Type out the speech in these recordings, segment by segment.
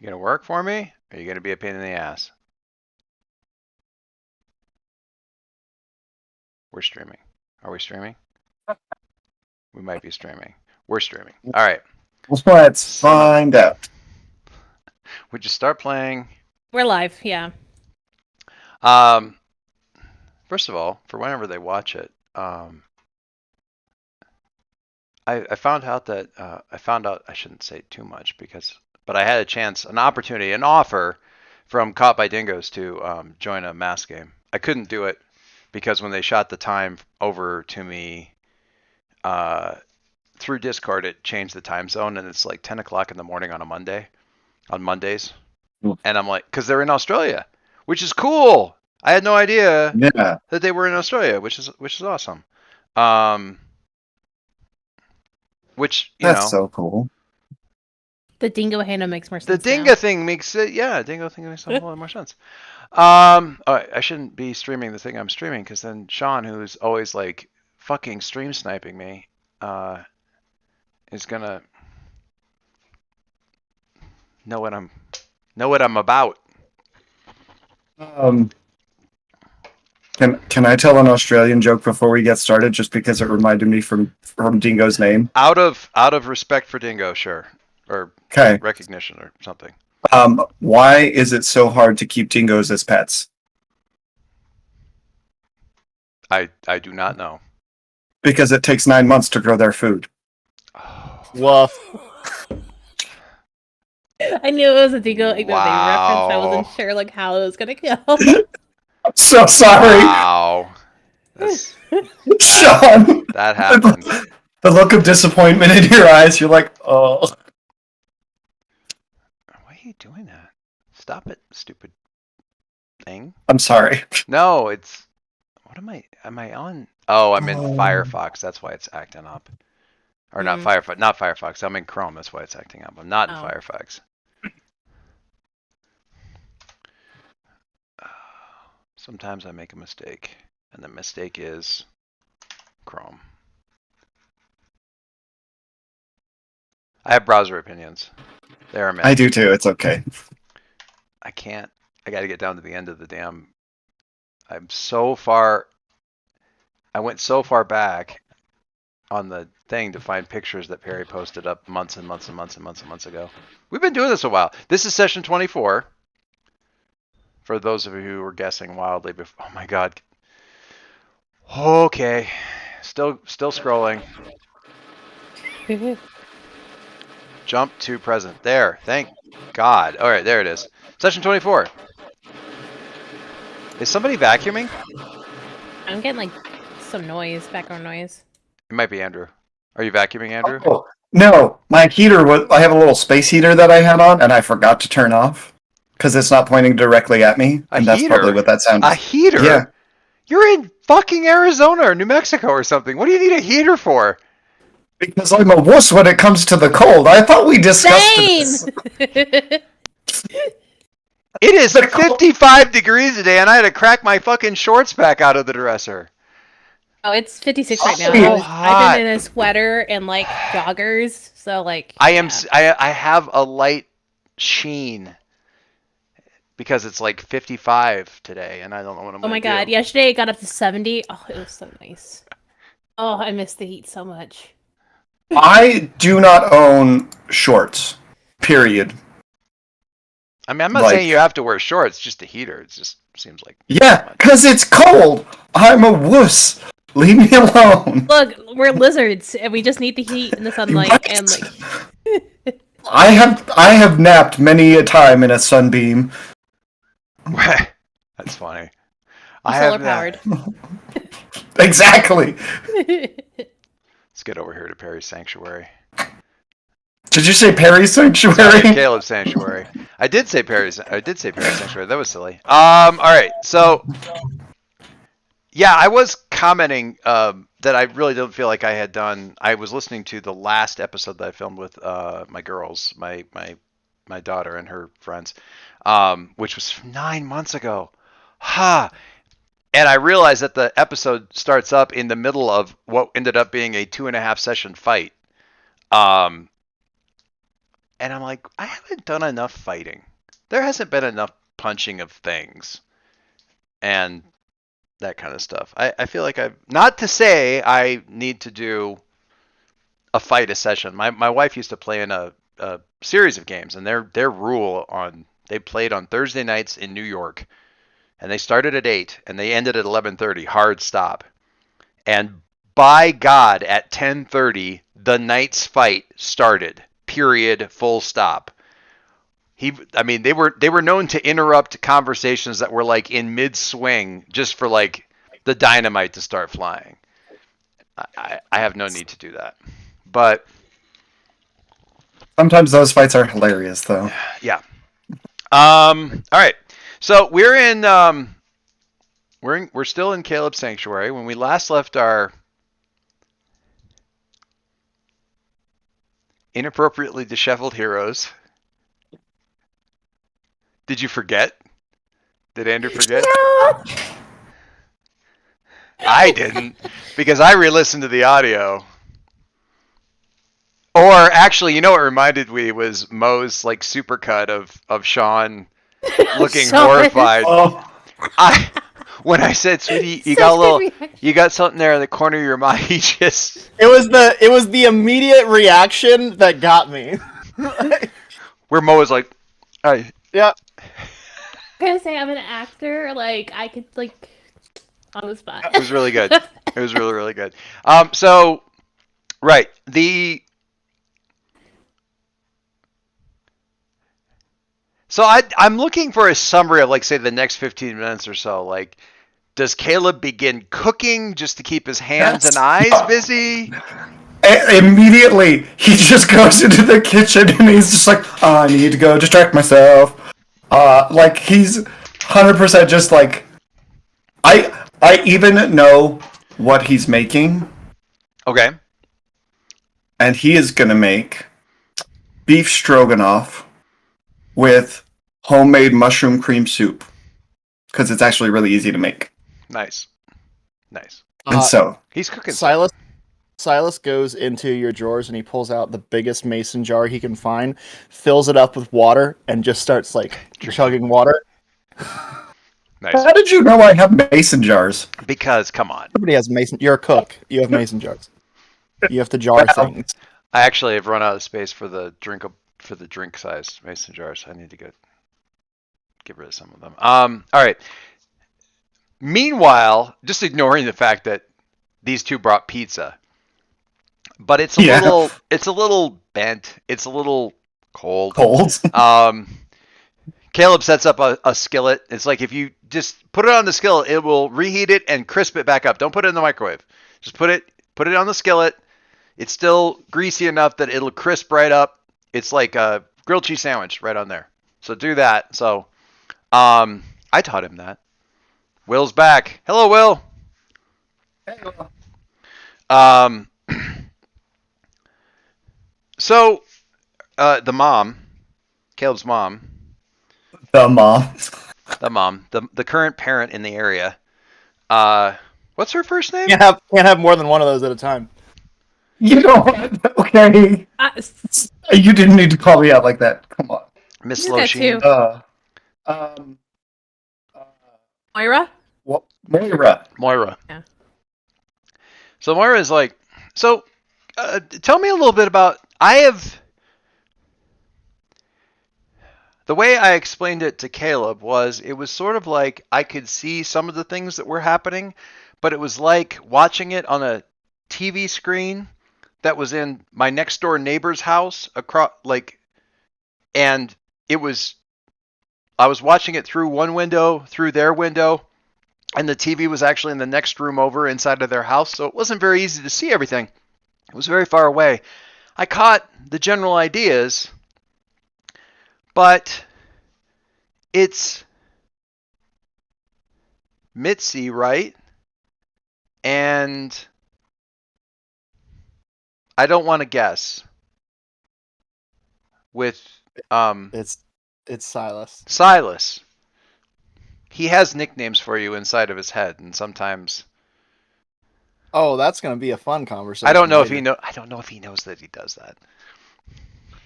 You gonna work for me? Or are you gonna be a pain in the ass? We're streaming. Are we streaming? We might be streaming. We're streaming. All right. Let's Son of. find out. We just start playing. We're live, yeah. Um, first of all, for whenever they watch it, I found out that I shouldn't say too much but I had a chance, an opportunity, an offer from Caught by Dingoes to join a mass game. I couldn't do it because when they shot the time over to me through Discord, it changed the time zone and it's like 10 o'clock in the morning on Mondays. And I'm like, because they're in Australia, which is cool. I had no idea that they were in Australia, which is awesome. Which That's so cool. The dingo handle makes more sense. The dingo thing makes it, dingo thing makes a whole lot more sense. I shouldn't be streaming the thing I'm streaming because then Sean, who's always like fucking stream sniping me, is gonna know what I'm about. Can I tell an Australian joke before we get started? Just because it reminded me from Dingo's name. Out of respect for Dingo, sure, or recognition or something. Why is it so hard to keep dingoes as pets? I do not know. Because it takes 9 months to grow their food. Oh. Woof. I knew it was a dingo reference. I wasn't sure like how it was gonna go. I'm so sorry. Wow. Sean. That happened. The look of disappointment in your eyes. You're like, oh. Why are you doing that? Stop it, stupid thing. I'm sorry. No, it's. What am I on? Oh, I'm in Firefox. That's why it's acting up. Or not Firefox. Not Firefox. I'm in Chrome. That's why it's acting up. I'm not in Firefox. Sometimes I make a mistake, and the mistake is Chrome. I have browser opinions. There are many. I do too. It's okay. I can't. I got to get down to the end of the damn. I'm so far. I went so far back on the thing to find pictures that Perry posted up months and months and months and months and months ago. We've been doing this a while. This is session 24. For those of you who were guessing wildly before. Oh my god. Okay. Still scrolling. Jump to present. There. Thank God. All right, there it is. Session 24. Is somebody vacuuming? I'm getting like some noise, background noise. It might be Andrew. Are you vacuuming, Andrew? Oh, no, my heater was. I have a little space heater that I had on, and I forgot to turn off because it's not pointing directly at me, and that's probably what that sounds. A heater? Yeah. You're in fucking Arizona or New Mexico or something. What do you need a heater for? Because I'm a wuss when it comes to the cold. I thought we discussed this. It is 55 degrees today, and I had to crack my fucking shorts back out of the dresser. Oh, it's 56 right now. I've been in a sweater and like joggers, so like. I have a light sheen because it's like 55 today, and I don't know what I'm gonna do. Oh my god! Yesterday it got up to 70. Oh, it was so nice. Oh, I miss the heat so much. I do not own shorts. Period. I mean, I'm not saying you have to wear shorts, just a heater. It just seems like. Yeah, because it's cold. I'm a wuss. Leave me alone. Look, we're lizards, and we just need the heat and the sunlight, and like. I have napped many a time in a sunbeam. That's funny. Solar powered. Exactly. Let's get over here to Perry's Sanctuary. Did you say Perry's Sanctuary? Sorry, Caleb's Sanctuary. I did say Perry's Sanctuary. That was silly. All right. So, yeah, I was commenting that I really don't feel like I had done. I was listening to the last episode that I filmed with my girls, my daughter and her friends, which was 9 months ago. Ha! And I realized that the episode starts up in the middle of what ended up being a 2.5 session fight. And I'm like, I haven't done enough fighting. There hasn't been enough punching of things and that kind of stuff. I feel like not to say I need to do a fight a session. My wife used to play in a series of games, and their rule on they played on Thursday nights in New York, and they started at 8 and they ended at 11:30, hard stop. And by God, at 10:30, the night's fight started. Period. Full stop. They were known to interrupt conversations that were like in mid swing just for like the dynamite to start flying. I have no need to do that, but sometimes those fights are hilarious, though. Yeah. All right. So we're still in Caleb's Sanctuary. When we last left our inappropriately disheveled heroes, did you forget? Did Andrew forget? No. I didn't, because I re-listened to the audio. Or actually, you know what reminded me was Mo's like supercut of Sean looking horrified. Oh. When I said, "Sweetie, you got something there in the corner of your mind," he just It was the immediate reaction that got me. where Mo was like, "Hey." Yeah. I'm gonna say I'm an actor. Like I could like on the spot. It was really good. It was really, really good. So right, So I'm looking for a summary of, like, say, the next 15 minutes or so. Like, does Caleb begin cooking just to keep his hands and eyes busy? Immediately, he just goes into the kitchen and he's just like, oh, I need to go distract myself. Like, he's 100% just like, I even know what he's making. Okay. And he is going to make beef stroganoff with homemade mushroom cream soup. Because it's actually really easy to make. Nice. And so he's cooking. Silas goes into your drawers and he pulls out the biggest mason jar he can find, fills it up with water, and just starts like chugging water. Nice. How did you know I have mason jars? Because, come on. Everybody has mason. You're a cook. You have mason jars. You have to jar things. I actually have run out of space for the drink size mason jars. I need to get rid of some of them. All right. Meanwhile, just ignoring the fact that these two brought pizza, but it's a little bent. It's a little cold. Caleb sets up a skillet. It's like, if you just put it on the skillet, it will reheat it and crisp it back up. Don't put it in the microwave. Just put it on the skillet. It's still greasy enough that it'll crisp right up. It's like a grilled cheese sandwich right on there. So do that. So I taught him that. Will's back. Hello, Will. Hey, Will. So the mom, Caleb's mom. The mom. The mom, the current parent in the area. What's her first name? Can't have more than one of those at a time. You know what? Okay. You didn't need to call me out like that. Come on. Miss You did Losheen. too. Moira? What? Moira. Yeah. So Moira is like, so tell me a little bit about, the way I explained it to Caleb was, it was sort of like I could see some of the things that were happening, but it was like watching it on a TV screen that was in my next door neighbor's house and I was watching it through one window, through their window, and the TV was actually in the next room over inside of their house, so it wasn't very easy to see everything. It was very far away. I caught the general ideas, but it's Mitzi, right? And I don't want to guess. With It's Silas. Silas. He has nicknames for you inside of his head, and sometimes Oh, that's gonna be a fun conversation. I don't know if later. he knows that he does that.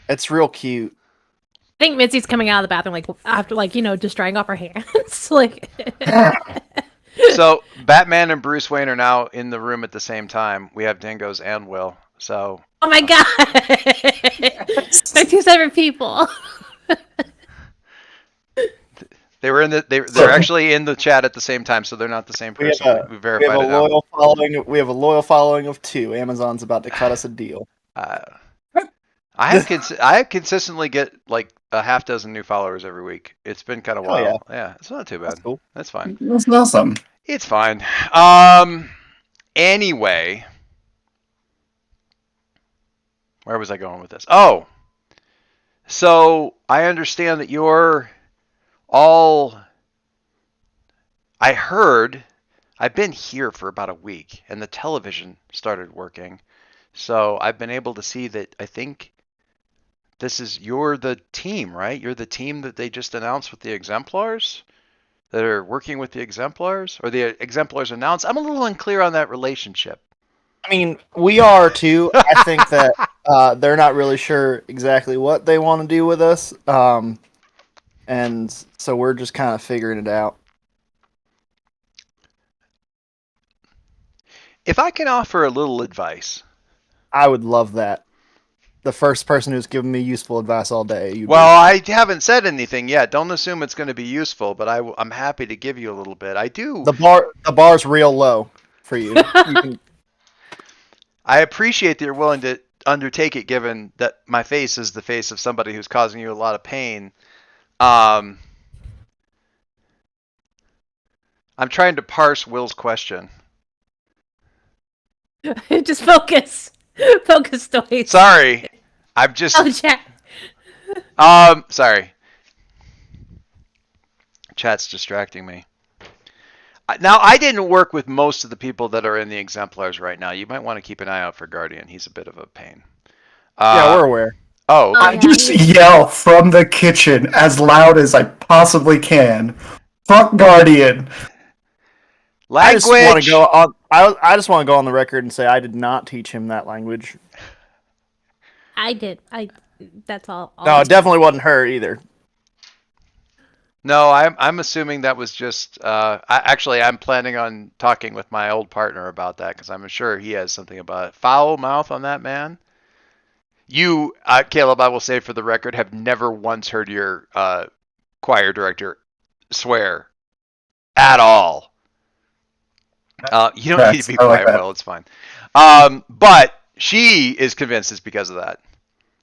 It's real cute. I think Mitzi's coming out of the bathroom like after just drying off her hands. Like So Batman and Bruce Wayne are now in the room at the same time. We have Dingoes and Will. So oh my god. They're two separate people. they were in the they're actually in the chat at the same time, so they're not the same We have person. We we have verified a it now. loyal following. We have a loyal following of 2. Amazon's about to cut us a deal. I have consistently get like a half dozen new followers every week. It's been kind of Oh, wild. Yeah, it's not too bad. That's cool. That's fine. That's awesome. It's fine. Anyway, where was I going with this? Oh, so I understand that you're all. I heard. I've been here for about a week, and the television started working, so I've been able to see that. I think you're the team, right? You're the team that they just announced with the Exemplars, that are working with the Exemplars, or the Exemplars announced. I'm a little unclear on that relationship. I mean, we are too. I think that they're not really sure exactly what they want to do with us, and so we're just kind of figuring it out. If I can offer a little advice. I would love that. The first person who's given me useful advice all day. Well, I haven't said anything yet. Don't assume it's going to be useful, but I'm happy to give you a little bit. I do. The bar's real low for you. I appreciate that you're willing to undertake it, given that my face is the face of somebody who's causing you a lot of pain. I'm trying to parse Will's question. Just focus. Focus, Toys. Sorry. I'm just. Oh, chat. Sorry. Chat's distracting me. Now, I didn't work with most of the people that are in the Exemplars right now. You might want to keep an eye out for Guardian. He's a bit of a pain. Yeah, we're aware. Oh, okay. I just yell from the kitchen as loud as I possibly can. Fuck Guardian. I just want to go on. I just want to go on the record and say I did not teach him that language. I did. That's all. No, it definitely wasn't her either. No, I'm assuming that was just. I'm planning on talking with my old partner about that because I'm sure he has something about it. Foul mouth on that man. You, Caleb, I will say for the record, have never once heard your choir director swear at all. You don't need to be quiet, Will. It's fine. But she is convinced it's because of that.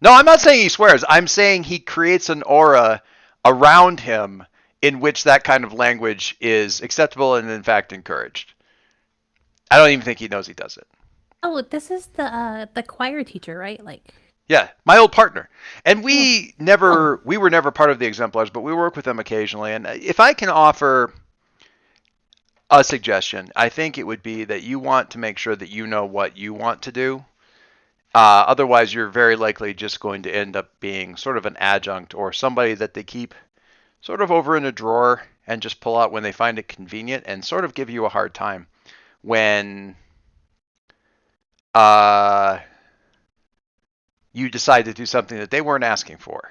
No, I'm not saying he swears. I'm saying he creates an aura around him in which that kind of language is acceptable and, in fact, encouraged. I don't even think he knows he does it. Oh, this is the choir teacher, right? Like. Yeah, my old partner. And we were never part of the Exemplars, but we work with them occasionally. And if I can offer a suggestion, I think it would be that you want to make sure that you know what you want to do. Otherwise, you're very likely just going to end up being sort of an adjunct or somebody that they keep sort of over in a drawer and just pull out when they find it convenient and sort of give you a hard time when you decide to do something that they weren't asking for.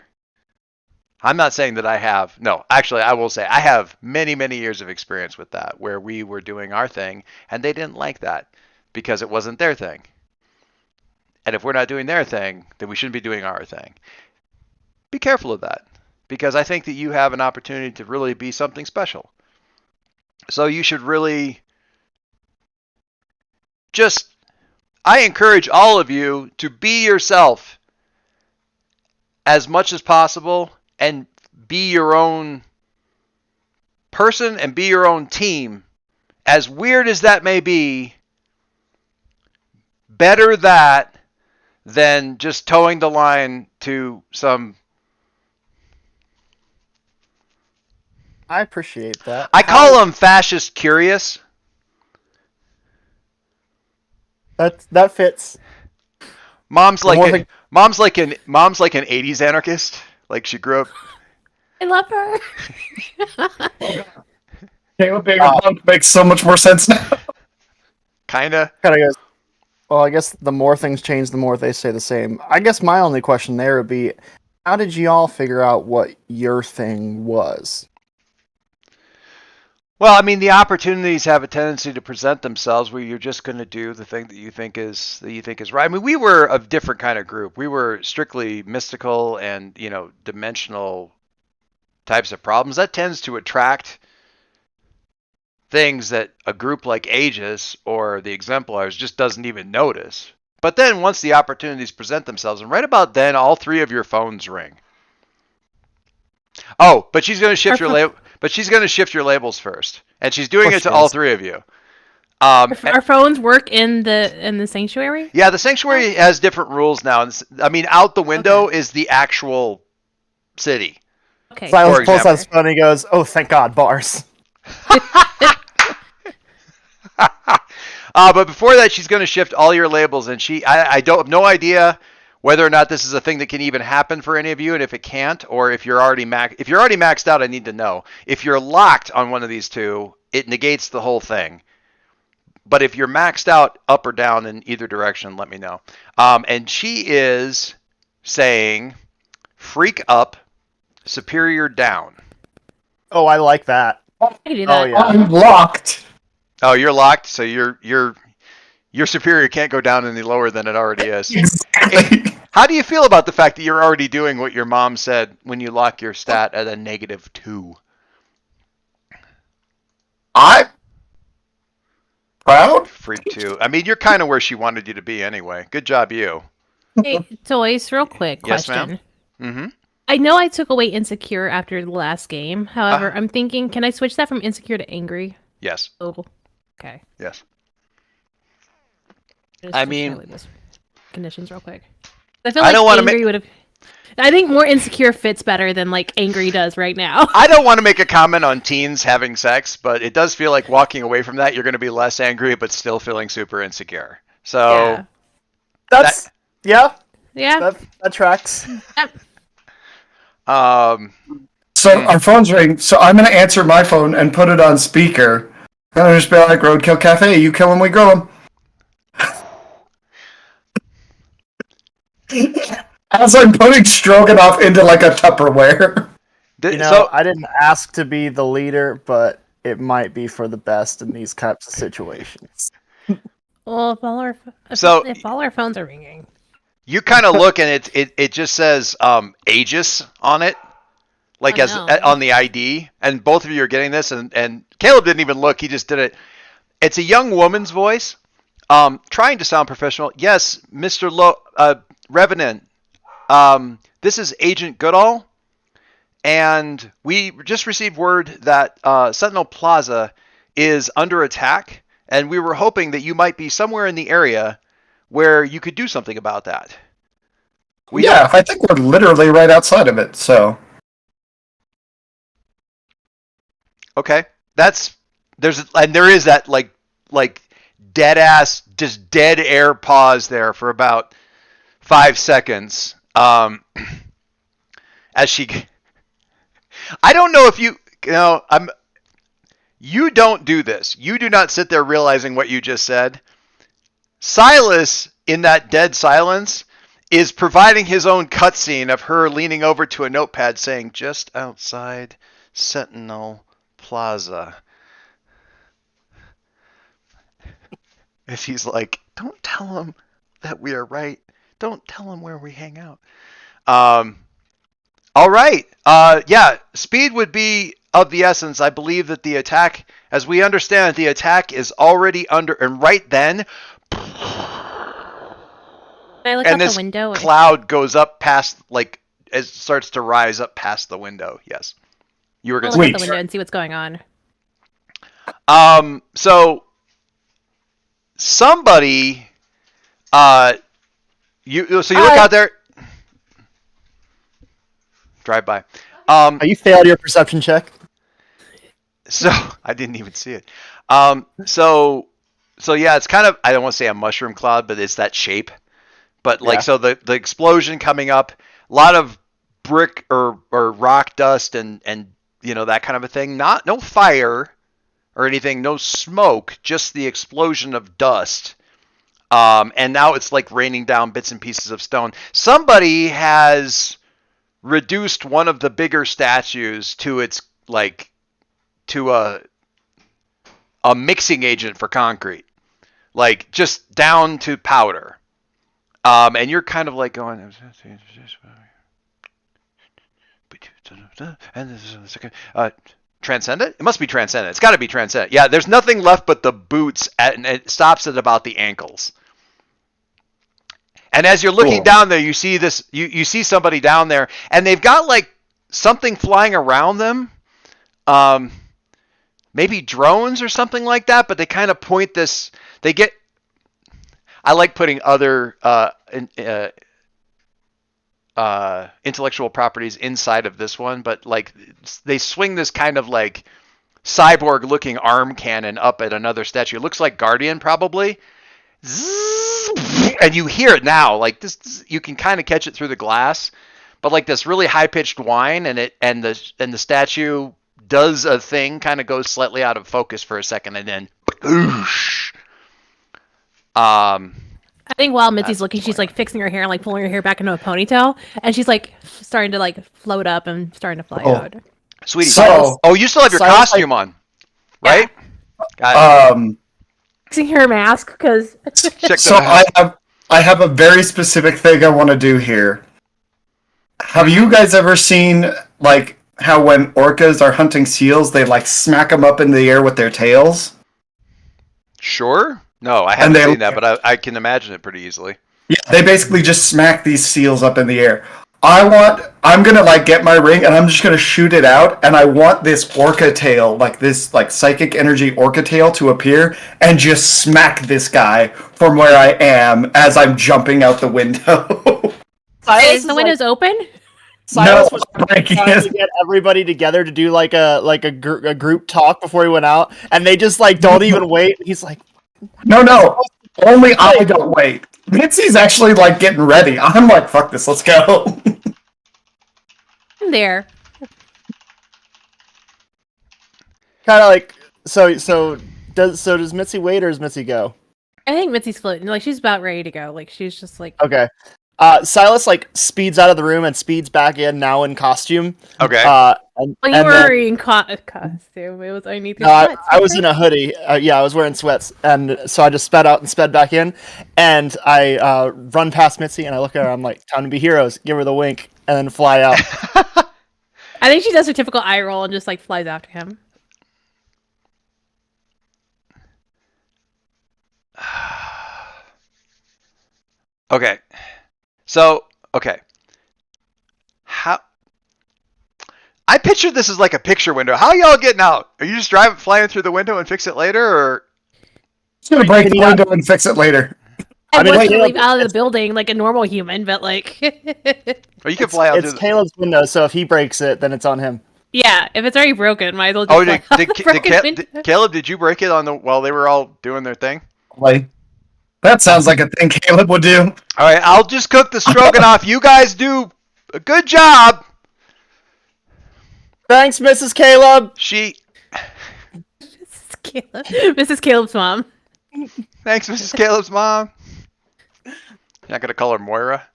I'm not saying that I have. No, actually, I will say I have many, many years of experience with that, where we were doing our thing and they didn't like that because it wasn't their thing. And if we're not doing their thing, then we shouldn't be doing our thing. Be careful of that, because I think that you have an opportunity to really be something special. So you should really I encourage all of you to be yourself as much as possible and be your own person and be your own team. As weird as that may be, better that than just towing the line to some... I appreciate that. I call them fascist curious. That fits. Mom's like an 80s anarchist. Like she grew up. I love her. Caleb being a punk makes so much more sense now. Kinda. Kind of goes. Well, I guess the more things change, the more they stay the same. I guess my only question there would be, how did you all figure out what your thing was? Well, I mean, the opportunities have a tendency to present themselves where you're just going to do the thing that you think is right. I mean, we were a different kind of group. We were strictly mystical and dimensional types of problems. That tends to attract things that a group like Aegis or the Exemplars just doesn't even notice. But then once the opportunities present themselves, and right about then, all three of your phones ring. Oh, but she's going to shift your label. But she's going to shift your labels first, and she's doing it to all three of you. Our phones work in the sanctuary. Yeah, the sanctuary has different rules now. I mean, out the window is the actual city. Okay. Silas pulls out his phone and he goes, "Oh, thank God, bars." But before that, she's going to shift all your labels, and I don't have no idea whether or not this is a thing that can even happen for any of you, and if it can't, or if you're already maxed out, I need to know. If you're locked on one of these two, it negates the whole thing. But if you're maxed out up or down in either direction, let me know. And she is saying, "Freak up, superior down." Oh, I like that. I can do that. Oh, yeah. I'm locked. Oh, you're locked, so your superior can't go down any lower than it already is. Exactly. How do you feel about the fact that you're already doing what your mom said when you lock your stat at a -2? I'm proud. Freak 2. I mean, you're kind of where she wanted you to be anyway. Good job, you. Hey, Toys, real quick Yes, question. ma'am? Mm-hmm. I know I took away insecure after the last game. However, I'm thinking, can I switch that from insecure to angry? Yes. Oh, okay. Yes. Just I to mean- tally those conditions real quick. I feel I like don't wanna angry would have. I think more insecure fits better than like angry does right now. I don't want to make a comment on teens having sex, but it does feel like walking away from that, you're going to be less angry, but still feeling super insecure. So, That's yeah, Yeah. that tracks. Yep. So our phones ring. So I'm gonna answer my phone and put it on speaker. And I'll just be like, "Roadkill Cafe, you kill 'em, we grill 'em." As I'm putting Stroganoff into like a Tupperware. You know, so I didn't ask to be the leader, but it might be for the best in these types of situations. Well, So- if all our phones are ringing, you kind of look and it just says Aegis on it, like Oh, as no. on the ID, and both of you are getting this, and Caleb didn't even look, he just did it. It's a young woman's voice, trying to sound professional. Yes, Mr. Revenant, this is Agent Goodall, and we just received word that Sentinel Plaza is under attack, and we were hoping that you might be somewhere in the area where you could do something about that. Yeah, I think we're literally right outside of it. So Okay, there is that like dead ass, just dead air pause there for about 5 seconds. As she, I don't know if you don't do this. You do not sit there realizing what you just said. Silas, in that dead silence, is providing his own cutscene of her leaning over to a notepad saying, "Just outside Sentinel Plaza." If he's like, "Don't tell him that we are right. Don't tell him where we hang out." All right. Yeah, speed would be of the essence. I believe that the attack, as we understand it, the attack is already under, and right then, can I look and out the this window? cloud goes up past, like, it starts to rise up past the window. Yes. You were I'll going look to out the Sweet. window and see what's going on. So somebody, you look out there, drive by. You failed your perception check. So I didn't even see it. So yeah, it's kind of, I don't want to say a mushroom cloud, but it's that shape. But like, Yeah. so the explosion coming up, a lot of brick or rock dust and that kind of a thing. No fire or anything, no smoke, just the explosion of dust. And now it's like raining down bits and pieces of stone. Somebody has reduced one of the bigger statues to its like to a mixing agent for concrete, like just down to powder. And you're kind of like going, and this is the second. Transcendent? It must be Transcendent. It's got to be Transcendent. Yeah, there's nothing left but the boots, and it stops at about the ankles. And as you're looking down there, you see this. You see somebody down there, and they've got like something flying around them. Maybe drones or something like that. But they kind of point this. They get. I like putting other intellectual properties inside of this one, but like they swing this kind of like cyborg looking arm cannon up at another statue. It looks like Guardian probably. And you hear it now, like this you can kind of catch it through the glass, but like this really high pitched whine, and the statue does a thing, kind of goes slightly out of focus for a second, and then boosh. I think while Mitzi's looking, she's like fixing her hair and like pulling her hair back into a ponytail, and she's like starting to like float up and starting to fly out. Sweetie, So- you still have your Silas, costume on, right? Got it. Fixing her mask because Check So I have a very specific thing I want to do here. Have you guys ever seen like how when orcas are hunting seals, they like smack them up in the air with their tails? Sure. No, I haven't they- seen that, but I can imagine it pretty easily. Yeah, they basically just smack these seals up in the air. I'm gonna like get my ring and I'm just gonna shoot it out, and I want this orca tail, like this like psychic energy orca tail to appear and just smack this guy from where I am as I'm jumping out the window. is the windows open? Silas No, was breaking trying it. to get everybody together to do like a group talk before he went out, and they just like don't even wait. He's like, No, only I don't wait. Mitzi's actually like getting ready. I'm like, fuck this, let's go. I'm there. kind of like does Mitzi wait or does Mitzi go? I think Mitzi's floating. Like she's about ready to go. Like she's just like Okay. Silas like speeds out of the room and speeds back in now in costume. Okay. And, well, you and were then- in costume. It was underneath your No, sweats. I was in a hoodie. Yeah, I was wearing sweats, and so I just sped out and sped back in, and I run past Mitzi, and I look at her. I'm like, "Time to be heroes." Give her the wink, and then fly out. I think she does her typical eye roll and just like flies after him. Okay. So, okay. How I pictured this as like a picture window. How y'all getting out? Are you just flying through the window and fix it later, or Just gonna break the window and fix it later. I I mean, want like, to leave out of the building like a normal human, but like, or you can fly out It's through? Caleb's window, so if he breaks it, then it's on him. yeah, if it's already broken, might as well just Oh, fly out the broken window. Caleb, did you break it on the while they were all doing their thing? Like, that sounds like a thing Caleb would do. All right, I'll just cook the stroganoff. You guys do a good job. Thanks, Mrs. Caleb. Mrs. Caleb's mom. Thanks, Mrs. Caleb's mom. You're not gonna call her Moira?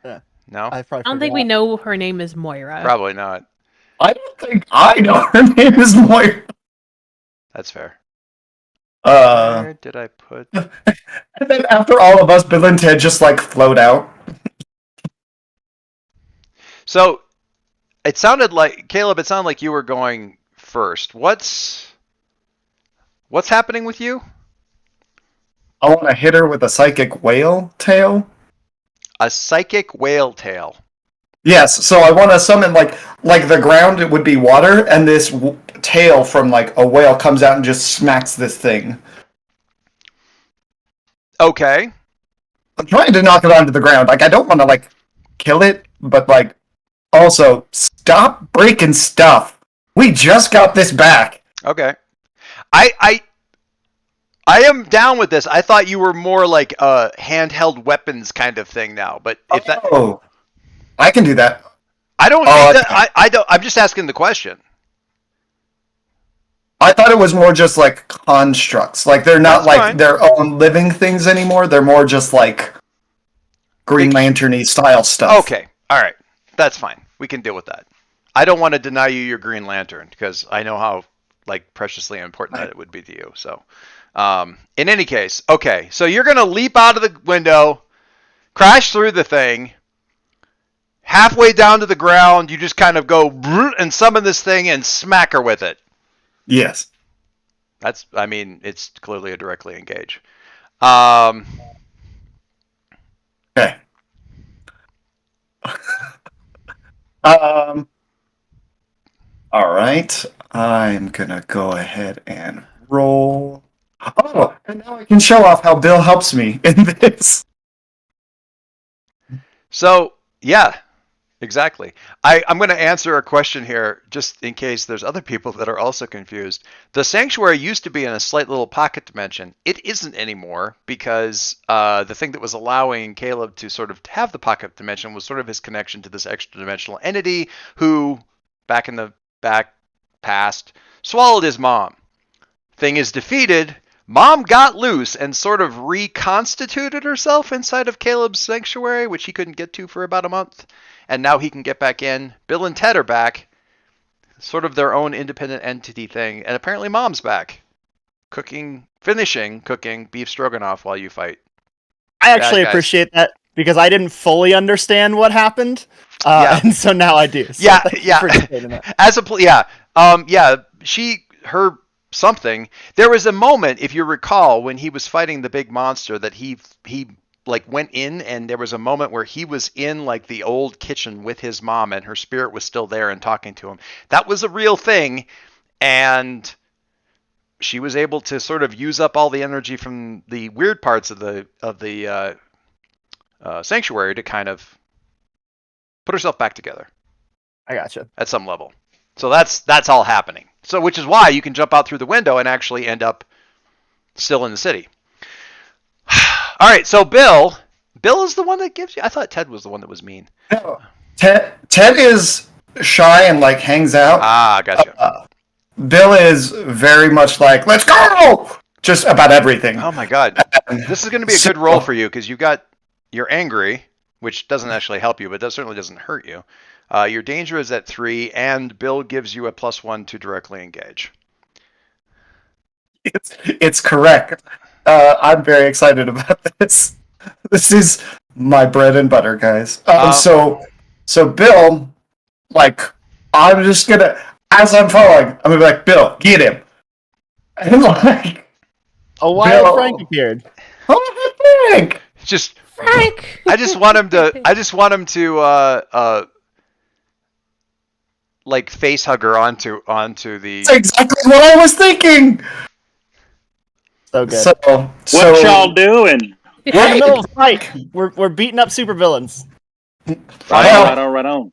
Yeah. No, I don't think we know her name is Moira. probably not. I don't think I know her name is Moira. That's fair. Uh, Where did I put? and then after all of us, Bill and Ted just like float out. So, it sounded like Caleb. It sounded like you were going first. What's happening with you? I want to hit her with a psychic whale tail. A psychic whale tail. Yes, so I want to summon like the ground. It would be water, and this tail from like a whale comes out and just smacks this thing. Okay. I'm trying to knock it onto the ground. Like I don't want to like kill it, but like also stop breaking stuff. We just got this back. Okay. I am down with this. I thought you were more like a handheld weapons kind of thing now, but if that Oh, I can do that. I don't Oh, think that I don't I'm just asking the question. I thought it was more just like constructs. Like they're not That's like fine. their own living things anymore. They're more just like Green Lantern-y style stuff. Okay, all right, that's fine. We can deal with that. I don't want to deny you your Green Lantern because I know how like preciously important that it would be to you. So, in any case, okay, so you're gonna leap out of the window, crash through the thing. Halfway down to the ground, you just kind of go and summon this thing and smack her with it. Yes. I mean, it's clearly a directly engage. Um, Okay. All right. I'm gonna go ahead and roll. Oh, and now I can show off how Bill helps me in this. so, yeah, exactly. I'm going to answer a question here just in case there's other people that are also confused. The sanctuary used to be in a slight little pocket dimension. It isn't anymore because the thing that was allowing Caleb to sort of have the pocket dimension was sort of his connection to this extra dimensional entity who, back in the back past, swallowed his mom. Thing is defeated. Mom got loose and sort of reconstituted herself inside of Caleb's sanctuary, which he couldn't get to for about a month. And now he can get back in. Bill and Ted are back. Sort of their own independent entity thing. And apparently Mom's back. Finishing cooking beef stroganoff while you fight. I actually Bad guys. appreciate that because I didn't fully understand what happened, Yeah. and so now I do. So Yeah, thank you yeah. for explaining that. As a her something. There was a moment, if you recall, when he was fighting the big monster that he like went in, and there was a moment where he was in like the old kitchen with his mom, and her spirit was still there and talking to him. That was a real thing, and she was able to sort of use up all the energy from the weird parts of the sanctuary to kind of put herself back together I gotcha. at some level. So that's all happening. So which is why you can jump out through the window and actually end up still in the city. All right, so Bill is the one that gives you. I thought Ted was the one that was mean. No. Ted is shy and like hangs out. Ah, gotcha. Bill is very much like, let's go! Just about everything. Oh my God, this is going to be a good roll for you because you're angry, which doesn't actually help you, but that certainly doesn't hurt you. Your danger is at 3, and Bill gives you a +1 to directly engage. It's correct. I'm very excited about this. This is my bread and butter, guys. So Bill, like, I'm just gonna, as I'm falling, I'm gonna be like, Bill, get him. And like, A wild Bill. Frank appeared. oh, Frank! Just Frank. I just want him to like face hugger onto the. That's exactly what I was thinking. So good. So What y'all doing? We're in the middle of a fight. We're beating up supervillains. Right on.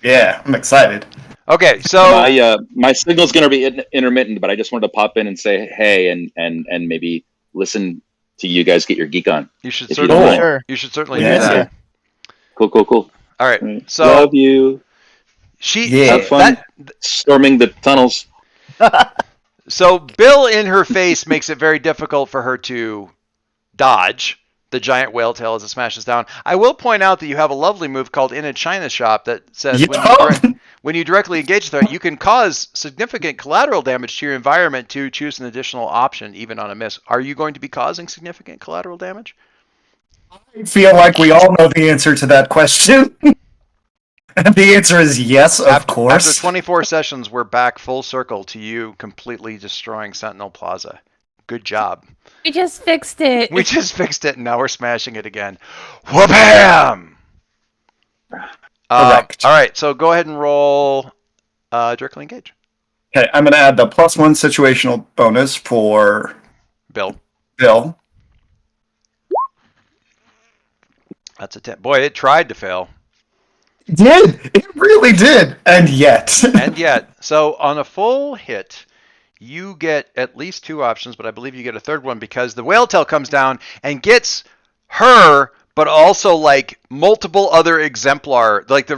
Yeah, I'm excited. Okay, so My signal's going to be intermittent, but I just wanted to pop in and say hey and maybe listen to you guys get your geek on. you should if you certainly don't mind. Sure. you should certainly Yeah. do that. Cool. All right, Right. so Love you. Yeah. Have fun storming the tunnels. So Bill in her face makes it very difficult for her to dodge the giant whale tail as it smashes down. I will point out that you have a lovely move called In a China Shop that says when you directly engage the threat, you can cause significant collateral damage to your environment to choose an additional option even on a miss. Are you going to be causing significant collateral damage? I feel like we all know the answer to that question. And the answer is yes, of course. After 24 sessions, we're back full circle to you completely destroying Sentinel Plaza. Good job. We just fixed it. We just fixed it, and now we're smashing it again. Wha-bam! Correct. All right, so go ahead and roll directly engage. Okay, I'm going to add the +1 situational bonus for Bill. Bill. That's a 10. Boy, it tried to fail. It did. It really did. And yet. And yet, so on a full hit, you get at least 2 options, but I believe you get a third one because the whale tail comes down and gets her, but also like multiple other exemplar, like the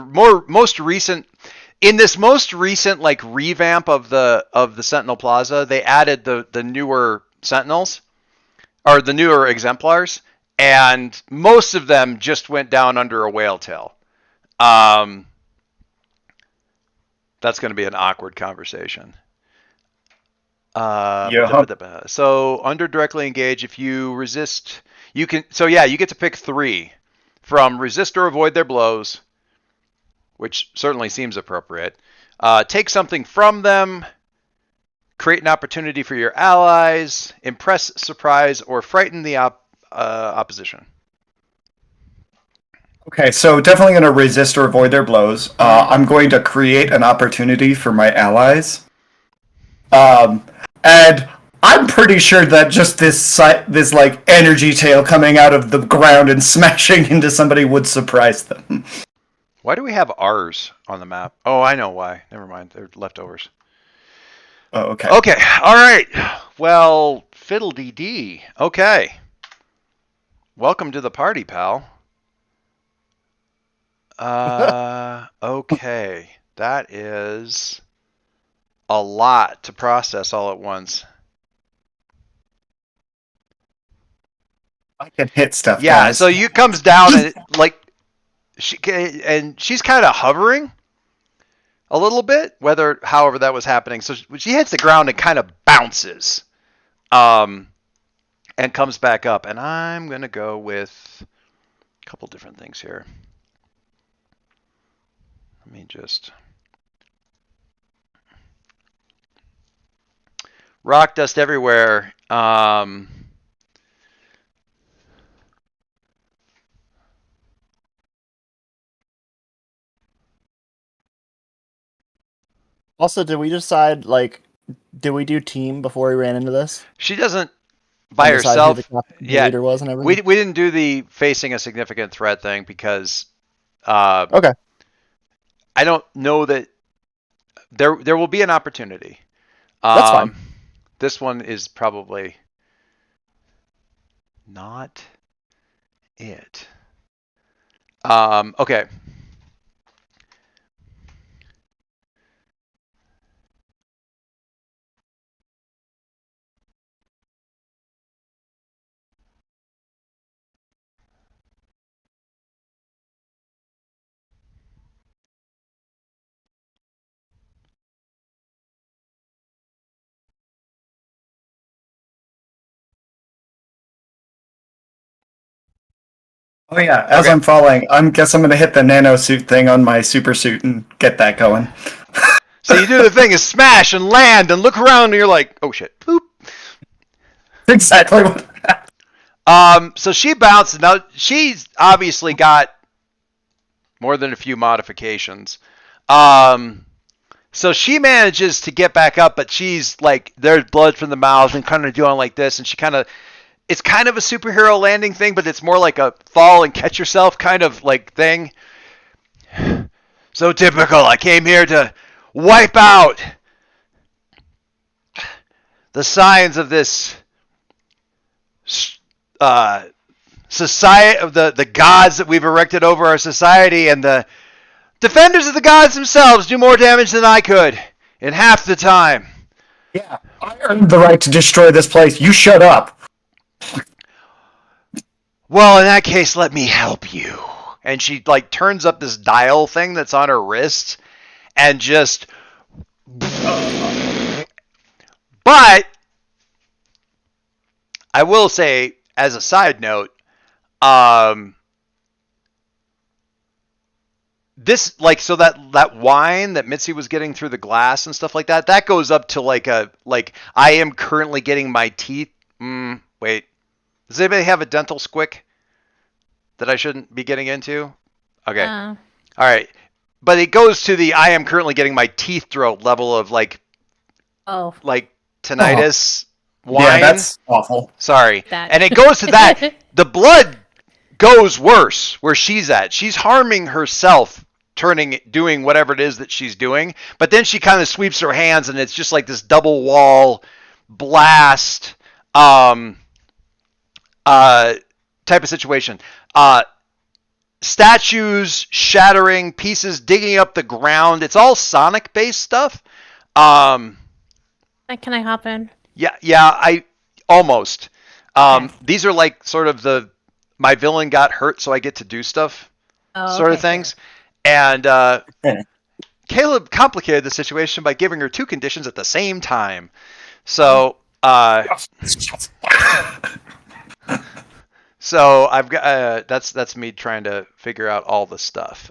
most recent. in this most recent like revamp of the Sentinel Plaza, they added the newer Sentinels or the newer exemplars, and most of them just went down under a whale tail. That's going to be an awkward conversation. Yeah. So under directly engage, if you resist, you can. So yeah, you get to pick 3 from resist or avoid their blows, which certainly seems appropriate. Take something from them, create an opportunity for your allies, impress, surprise, or frighten the opposition. Okay, so definitely going to resist or avoid their blows. I'm going to create an opportunity for my allies. And I'm pretty sure that just this like energy tail coming out of the ground and smashing into somebody would surprise them. Why do we have R's on the map? Oh, I know why. Never mind. They're leftovers. Oh, okay. Okay. All right. Well, fiddle-dee-dee. Okay. Welcome to the party, pal. Okay. That is a lot to process all at once. I can hit stuff. Yeah, guys. so you comes down and like she's kind of hovering a little bit, however that was happening. So she hits the ground and kind of bounces, and comes back up. And I'm gonna go with a couple different things here. Let me just rock dust everywhere. Also, did we decide did we do team before we ran into this? She doesn't by And decide who herself. the captain, the Yeah, leader was and everything. we didn't do the facing a significant threat thing because Okay. I don't know that there will be an opportunity. That's fine. This one is probably not it. Okay. Oh yeah, as Okay. I'm falling, guess I'm gonna hit the nano suit thing on my super suit and get that going. So you do the thing is smash and land and look around and you're like, oh shit, boop. Exactly what. So she bounced. Now she's obviously got more than a few modifications. So she manages to get back up, but she's like, there's blood from the mouth and kind of doing like this, and it's kind of a superhero landing thing, but it's more like a fall and catch yourself kind of like thing. So typical. I came here to wipe out the signs of this society of the gods that we've erected over our society, and the defenders of the gods themselves do more damage than I could in half the time. Yeah, I earned the right to destroy this place. You shut up. Well, in that case, let me help you. And she like turns up this dial thing that's on her wrist and just. But I will say, as a side note, this so that wine that Mitzi was getting through the glass and stuff like that goes up to like I am currently getting my teeth. Wait, does anybody have a dental squick that I shouldn't be getting into? Okay, all right, but it goes to the I am currently getting my teeth throat level of like tinnitus. Wine. Yeah, that's awful. Sorry, That. and it goes to that. The blood goes worse where she's at. She's harming herself, doing whatever it is that she's doing. But then she kind of sweeps her hands, and it's just like this double wall blast type of situation. statues shattering, pieces digging up the ground. It's all Sonic based stuff. Can I hop in? Yeah, I almost. These are like sort of my villain got hurt, so I get to do stuff sort of things. Sure. And Caleb complicated the situation by giving her 2 conditions at the same time. So so I've got that's me trying to figure out all the stuff.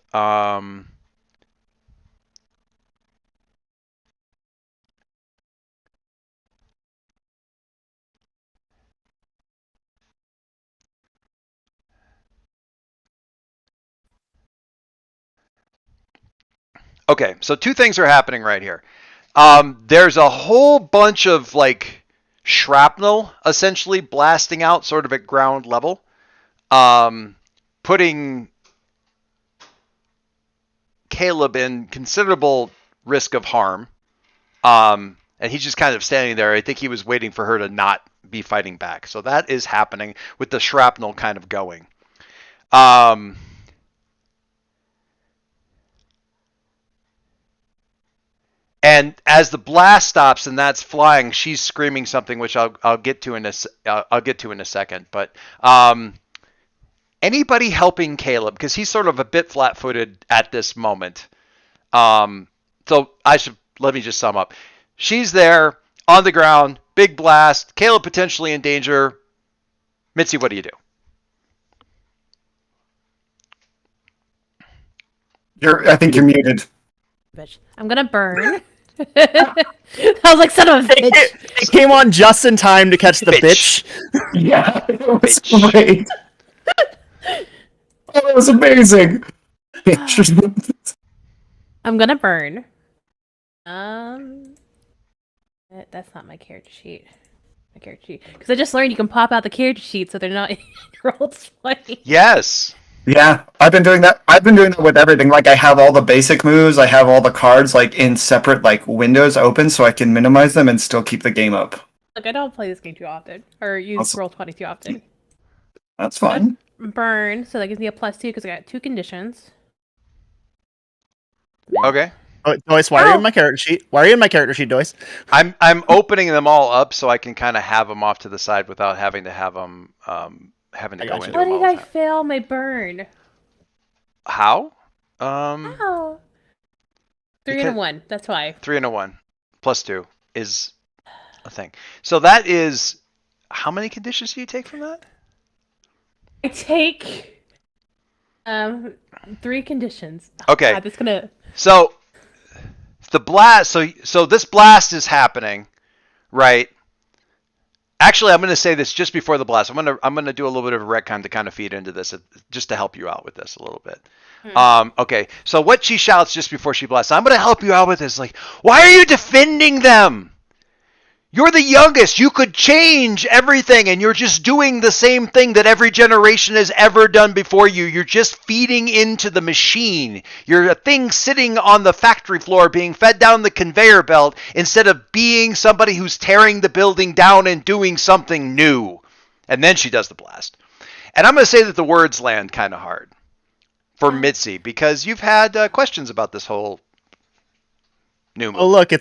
Okay, so 2 things are happening right here. There's a whole bunch of like shrapnel essentially blasting out sort of at ground level, putting Caleb in considerable risk of harm. And he's just kind of standing there. I think he was waiting for her to not be fighting back. So that is happening with the shrapnel kind of going. And as the blast stops and that's flying, she's screaming something, which I'll get to in a second. But anybody helping Caleb, because he's sort of a bit flat-footed at this moment. So let me just sum up. She's there on the ground, big blast. Caleb potentially in danger. Mitzi, what do you do? I think you're muted. Bitch. I'm gonna burn. I was like, son of a bitch. It came on just in time to catch the bitch. Yeah, it was great. Oh, that was amazing. I'm gonna burn. That's not my character sheet. Because I just learned you can pop out the character sheet so they're not in Roll20. Yes. Yeah, I've been doing that. I've been doing that with everything. Like, I have all the basic moves. I have all the cards like in separate like windows open, so I can minimize them and still keep the game up. Look, I don't play this game too often, or use Roll20 too often. That's fine. Burn, so that gives me a +2 because I got 2 conditions. Okay. Oh, Doyce, why are you in my character sheet? Why are you in my character sheet, Doyce? I'm opening them all up so I can kind of have them off to the side without having to have them having to I go got you. into How them all did the I time. fail my burn? How? How? 3 and a 1. That's why. 3 and a 1 +2 is a thing. So that is how many conditions do you take from that? I take 3 conditions. Okay. God, that's gonna. So the blast. So this blast is happening, right? Actually, I'm going to say this just before the blast. I'm going to do a little bit of a retcon to kind of feed into this, just to help you out with this a little bit. Okay. So what she shouts just before she blasts, I'm going to help you out with this. Like, why are you defending them? You're the youngest. You could change everything, and you're just doing the same thing that every generation has ever done before you. You're just feeding into the machine. You're a thing sitting on the factory floor being fed down the conveyor belt instead of being somebody who's tearing the building down and doing something new. And then she does the blast. And I'm going to say that the words land kind of hard for Mitzi, because you've had questions about this whole new movie. Oh, look,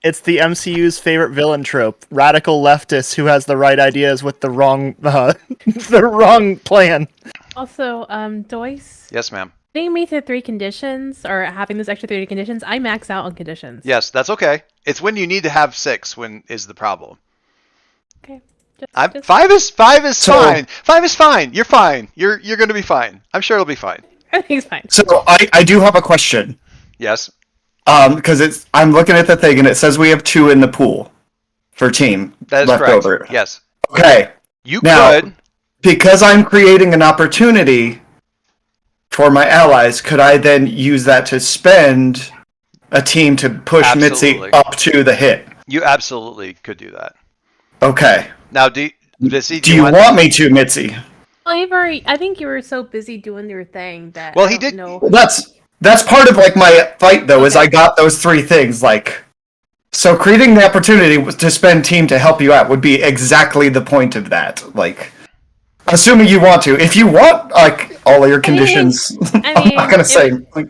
it's the MCU's favorite villain trope: radical leftist who has the right ideas with the wrong the wrong plan. Also, Doyce. Yes, ma'am. Getting me to 3 conditions, or having this extra 3 conditions, I max out on conditions. Yes, that's okay. It's when you need to have 6 when is the problem. Okay. 5 is So- fine. 5 is fine. You're fine. You're going to be fine. I'm sure it'll be fine. Everything's fine. So I do have a question. Yes. Because I'm looking at the thing and it says we have 2 in the pool for team That is left correct. over. Yes. Okay. You Now- could. Because I'm creating an opportunity for my allies, could I then use that to spend a team to push Absolutely. Mitzi up to the hit? You absolutely could do that. Okay. Now, Missy, Do you want me to, Mitzi? Well, you've already, I think you were so busy doing your thing that. Well, I he don't did- know. Well, that's part of like my fight though, is Okay. I got those 3 things. Like, so creating the opportunity to spend team to help you out would be exactly the point of that. Like, Assuming you want to. If you want, like, all of your conditions, I I'm mean, not gonna if- say. Like,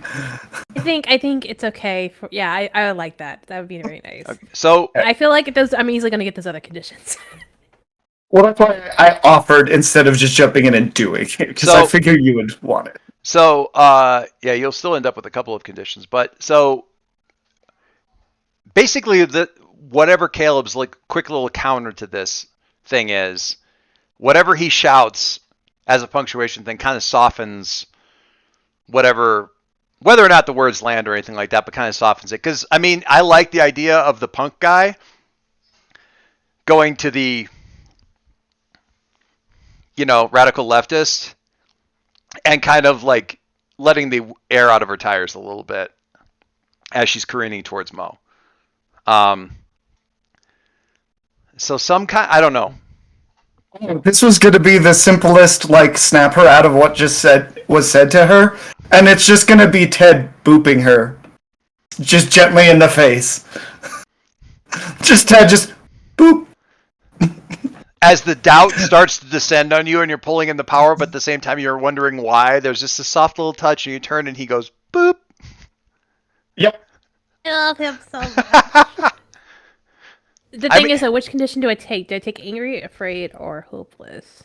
I think it's okay. Yeah, I would like that. That would be very nice. Okay. So I feel like I'm easily gonna get those other conditions. well, that's why I offered instead of just jumping in and doing it, because I So- figured you would want it. So, yeah, you'll still end up with a couple of conditions, but so basically, whatever Caleb's like quick little counter to this thing is, whatever he shouts as a punctuation thing kind of softens whatever, whether or not the words land or anything like that, but kind of softens it. Because I mean, I like the idea of the punk guy going to the, radical leftist and kind of like letting the air out of her tires a little bit as she's careening towards Mo. So some kind, I don't know. This was going to be the simplest, like, snap her out of what was said to her, and it's just going to be Ted booping her, just gently in the face. Just Ted, just boop. As the doubt starts to descend on you and you're pulling in the power, but at the same time you're wondering why, there's just a soft little touch and you turn and he goes, boop. Yep. I love him so much. The I thing mean- is, though, which condition do I take? Do I take angry, afraid, or hopeless?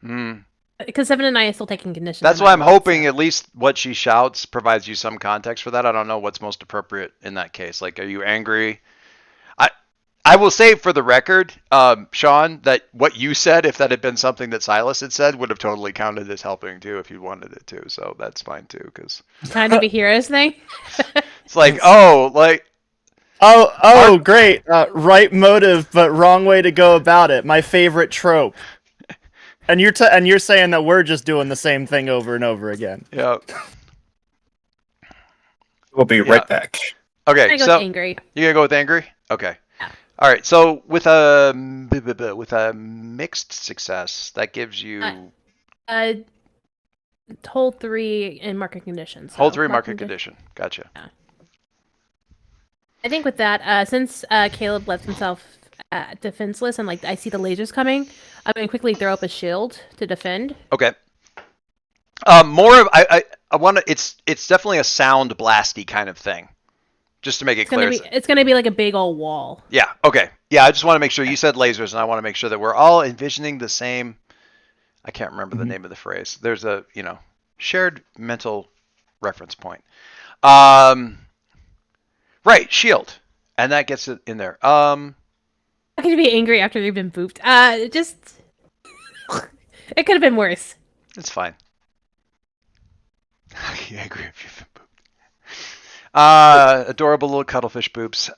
Because 7 and 9 is still taking conditions. That's no why I'm matter what, hoping so. at least what she shouts provides you some context for that. I don't know what's most appropriate in that case. Like, are you angry? I will say for the record, Sean, that what you said, if that had been something that Silas had said, would have totally counted as helping too if you wanted it to. So that's fine too, because Kind of a heroes thing. it's like, oh, like, Oh, great. Right motive, but wrong way to go about it. My favorite trope. And you're saying that we're just doing the same thing over and over again. yeah. We'll be right back. Okay, I go so with angry. you're gonna go with angry. Okay. Yeah. All right. So with a mixed success, that gives you Hold 3 in market conditions. hold 3 market condition. Gotcha. I think with that, since Caleb left himself defenseless and like I see the lasers coming, I'm gonna quickly throw up a shield to defend. Okay. More of I want to. It's definitely a sound blasty kind of thing. Just to make it clear. It's gonna be like a big old wall. Yeah. Okay. Yeah. I just want to make sure you said lasers, and I want to make sure that we're all envisioning the same. I can't remember the name of the phrase. There's a shared mental reference point. Right. Shield, and that gets it in there. How can you be angry after you've been booped? It could have been worse. It's fine. I agree with you. Adorable little cuttlefish boobs.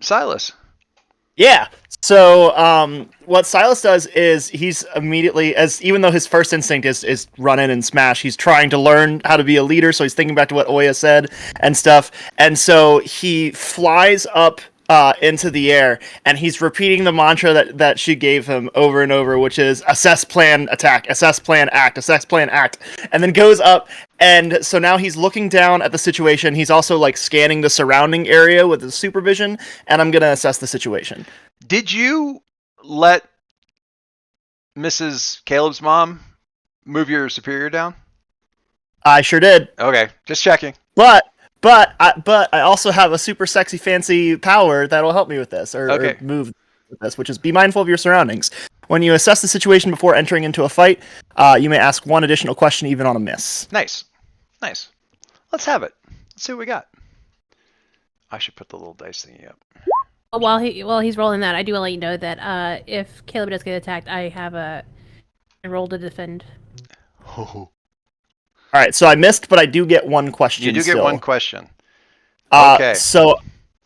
Silas. Yeah. So, what Silas does is he's immediately, even though his first instinct is run in and smash, he's trying to learn how to be a leader. So he's thinking back to what Oya said and stuff. And so he flies up into the air and he's repeating the mantra that she gave him over and over, which is assess, plan, attack, assess, plan, act, assess, plan, act, and then goes up. And so now he's looking down at the situation. He's also like scanning the surrounding area with his supervision, and I'm gonna assess the situation. Did you let Mrs. Caleb's mom move your superior down? I sure did, Okay, just checking. but I also have a super sexy fancy power that'll help me with this, or move with this, which is be mindful of your surroundings. When you assess the situation before entering into a fight, you may ask one additional question even on a miss. Nice. Let's have it. Let's see what we got. I should put the little dice thingy up. While he's rolling that, I do want to let you know that if Caleb does get attacked, I have a roll to defend. Oh. All right, so I missed, but I do get one question. You do get still. one question. Okay. So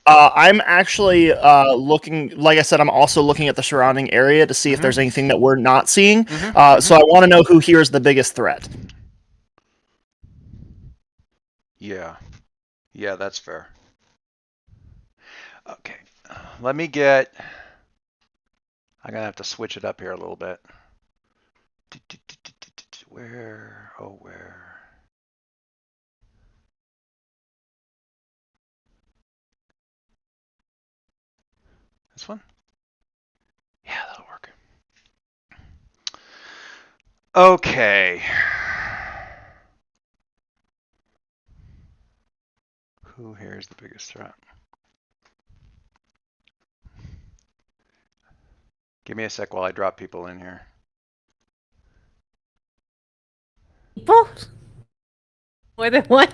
I'm actually looking. Like I said, I'm also looking at the surrounding area to see if there's anything that we're not seeing. So I want to know who here is the biggest threat. Yeah, that's fair. Okay, let me get. I'm gonna have to switch it up here a little bit. Where? Oh, where? This one? Yeah, that'll work. Okay. Who here is the biggest threat? Give me a sec while I drop people in here. People? More than one?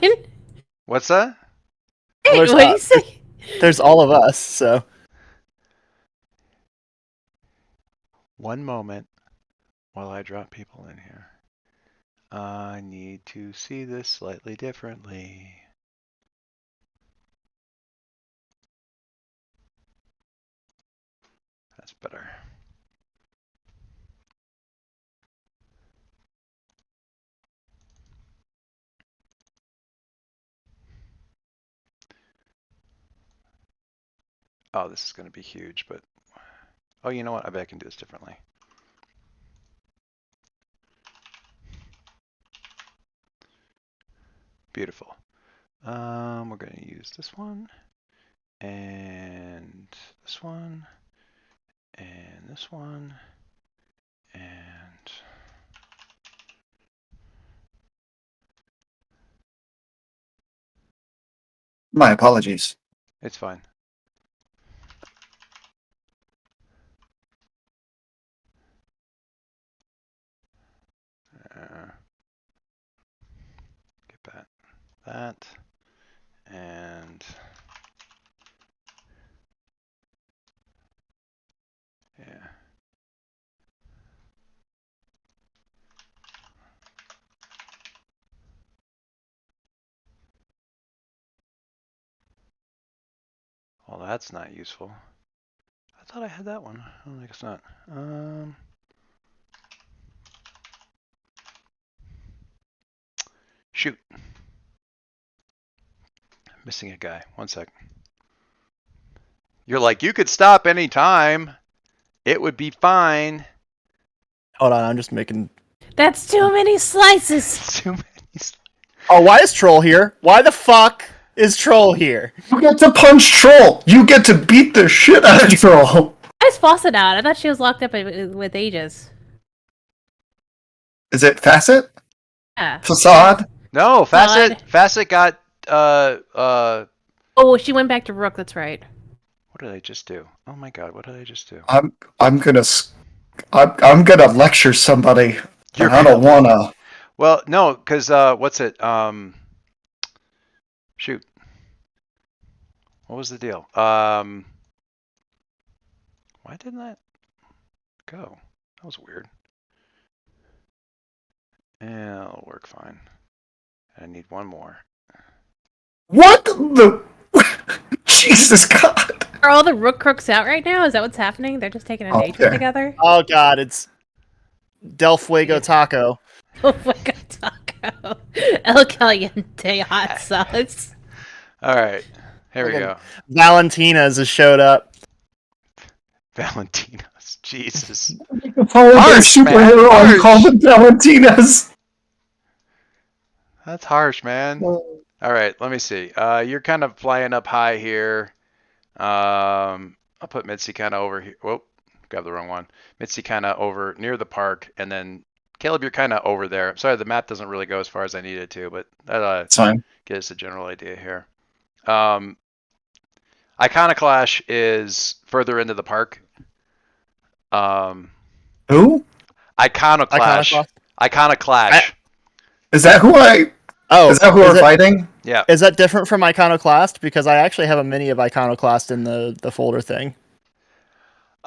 What's that? Well, Hey, there's what do you say? There's all of us, so. One moment while I drop people in here. I need to see this slightly differently. That's better. Oh, this is going to be huge, but oh, you know what? I bet I can do this differently. Beautiful. We're going to use this one and this one and this one and My apologies. it's fine. Get that, and yeah. Well, that's not useful. I thought I had that one. I don't think it's not. Shoot. Missing a guy. One sec. You're like, you could stop any time. It would be fine. Hold on, I'm just making. That's too many slices. Too many. Oh, why is Troll here? Why the fuck is Troll here? You get to punch Troll. You get to beat the shit out of Troll. Why is Fawcett out? I thought she was locked up with Aegis. Is it Facet? Yeah. Facade? No, Facet got Oh, she went back to Rook. That's right. what did I just do? Oh my god, what did I just do? I'm gonna lecture somebody. You're And I don't wanna. Well, no, because what's it? Shoot. What was the deal? Why didn't that go? That was weird. Yeah, it'll work fine. I need one more. What the? Jesus God! Are all the Rook crooks out right now? Is that what's happening? They're just taking an Okay. Aegis together? Oh god, it's Del Fuego Taco. Oh my god, Taco. El Caliente hot sauce. All right, here we Okay. go. Valentina's has showed up. Valentina's, Jesus. Follow their Harsh, man, superhero harsh. and call them Valentinas. That's harsh, man. All right, let me see. You're kind of flying up high here. I'll put Mitzi kind of over here. Whoa, grabbed the wrong one. Mitzi kind of over near the park, and then Caleb, you're kind of over there. Sorry, the map doesn't really go as far as I need it to, but that It's fine. gives us a general idea here. Iconoclash is further into the park. Who? Iconoclash. Iconoclash. Is that who I? Oh, Is that who we're fighting? Yeah. Is that different from Iconoclast? Because I actually have a mini of Iconoclast in the folder thing.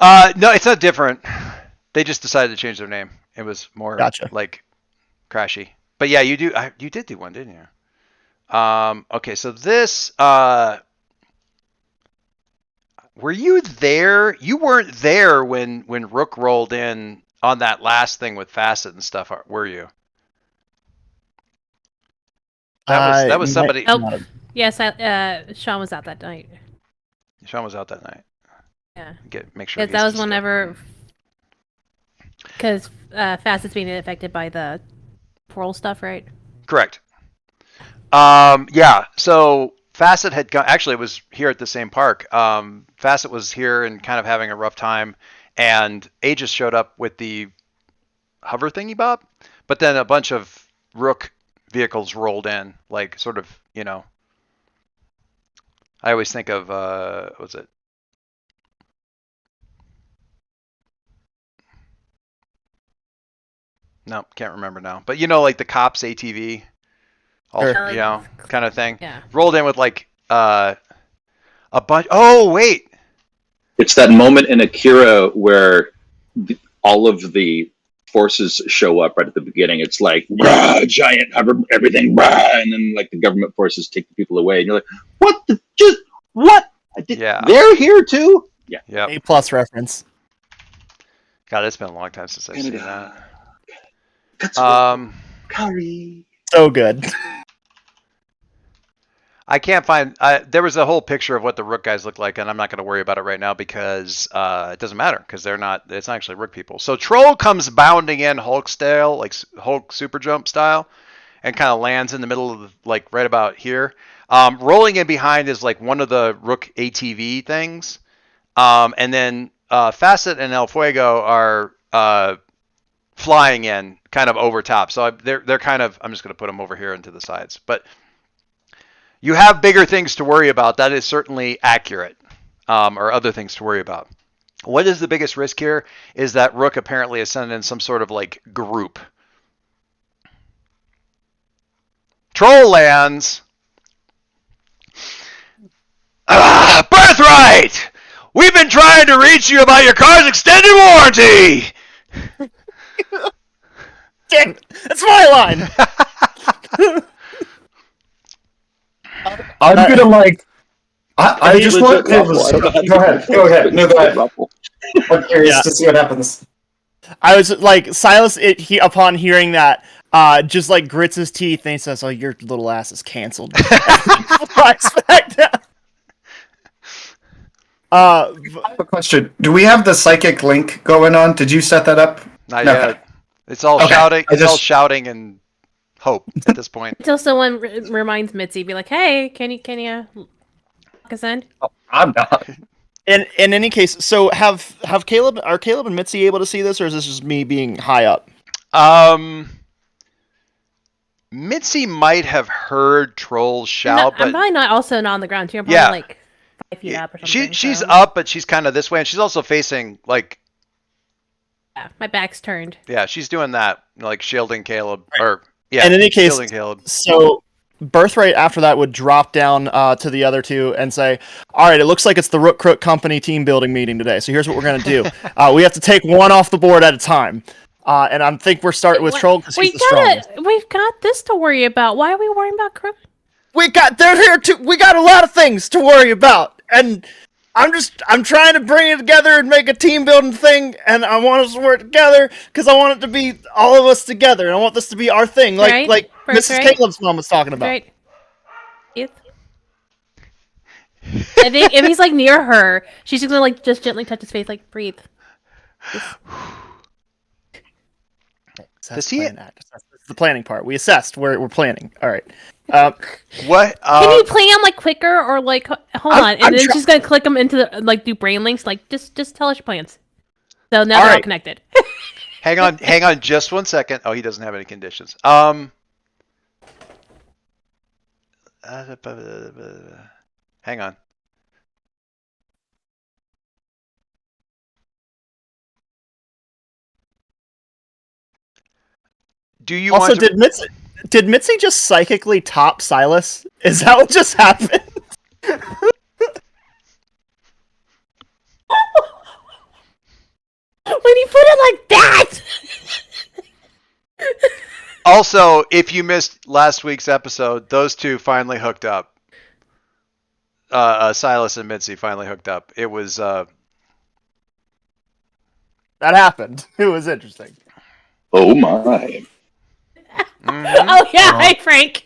No, it's not different. They just decided to change their name. It was more Gotcha. like crashy. But yeah, you did do one, didn't you? Okay, so this were you there? You weren't there when Rook rolled in on that last thing with Facet and stuff, were you? That was somebody. Oh, yes, Sean was out that night. Sean was out that night. Yeah. Make sure. Because that was whenever. Because Facet's being affected by the pearl stuff, right? Correct. Yeah. So Facet had actually it was here at the same park. Facet was here and kind of having a rough time, and Aegis showed up with the hover thingy bob, but then a bunch of Rook vehicles rolled in, like sort of, I always think of what was it? No, can't remember now. But like the cops ATV, Sure. kind of thing. Yeah. Rolled in with like a bunch. Oh wait, It's that moment in Akira where all of the forces show up right at the beginning. It's like, brah, giant, everything, brah, and then like the government forces take the people away, and you're like, what? Yeah. They're here too. Yeah. Yep. A+ reference. God, it's been a long time since I've seen that. Curry. So good. I can't find. There was a whole picture of what the Rook guys look like, and I'm not going to worry about it right now because it doesn't matter because they're not. It's not actually Rook people. So Troll comes bounding in Hulk style, like Hulk super jump style, and kind of lands in the middle of like right about here. Rolling in behind is like one of the Rook ATV things, and then Facet and El Fuego are flying in kind of over top. So they're kind of. I'm just going to put them over here into the sides, but. You have bigger things to worry about. That is certainly accurate, or other things to worry about. What is the biggest risk here is that Rook apparently is sending in some sort of like group. Troll lands. Birthright! We've been trying to reach you about your car's extended warranty! Dang, that's my line. I'm gonna like. I just want to. Go ahead. Go ahead. No, go ahead. I'm curious to see what happens. I was like, Silas, he upon hearing that, just like grits his teeth and he says, "Oh, your little ass is canceled." Flies back down. I have a question. Do we have the psychic link going on? Did you set that up? Not Okay. yet. It's all Okay. shouting. I It's all just- shouting and hope at this point. Until someone reminds Mitzi, be like, "Hey, can you lock us in?" I'm not. In any case, so are Caleb and Mitzi able to see this, or is this just me being high up? Mitzi might have heard trolls shout, I'm but probably not on the ground too. I'm probably Yeah. like 5 feet up or something. she's so- up, but she's kind of this way, and she's also facing like Yeah, my back's turned. she's doing that like shielding Caleb or yeah. In any case, shielding Caleb. So Birthright after that would drop down to the other two and say, "All right, it looks like it's the Rook Crook Company team building meeting today. So here's what we're gonna do. We have to take one off the board at a time. And I think we're starting with Troll because he's the strongest. We've got this to worry about. Why are we worrying about Crook? They're here too. We got a lot of things to worry about, and I'm trying to bring it together and make a team building thing, and I want us to work together because I want it to be all of us together, and I want this to be our thing, like Right. Mrs. Birthright. Caleb's mom was talking about." Right. Keith? I think if he's like near her, she's just gonna like just gently touch his face, like breathe. Does he- That's the planning part. We assessed. We're planning. All right. What? Can you plan like quicker or like hold on, and I'm then she's gonna click them into the like do brain links, like just tell us your plans. So now they're all right. connected. hang on just 1 second. Oh, he doesn't have any conditions. Hang on. Do you Also, want to... did Mitzi just psychically top Silas? Is that what just happened? When you put it like that. Also, if you missed last week's episode, those two finally hooked up. Silas and Mitzi finally hooked up. It was That happened. It was interesting. Oh my. Oh yeah, hi Frank.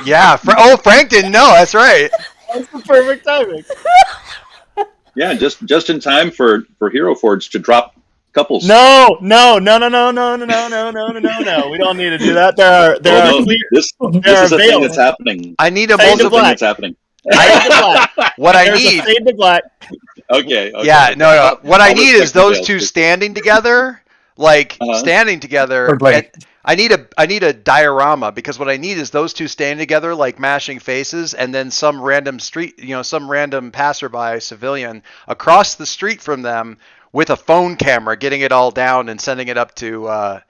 yeah. Frank didn't know. That's right. That's the perfect timing. Yeah, just in time for Hero Forge to drop couples. No. We don't need to do that. There Oh, are no, clear. this there is are a thing veils. that's happening. I need a Fade to This is a multiple. thing black. that's happening. Fade to black. What I There's a need. fade to black. Okay. Yeah. No. What I I'll need is respect the those veils. two standing together, like Uh-huh. standing together. Or like- I need a diorama because what I need is those two standing together like mashing faces, and then some random some random passerby civilian across the street from them with a phone camera getting it all down and sending it up to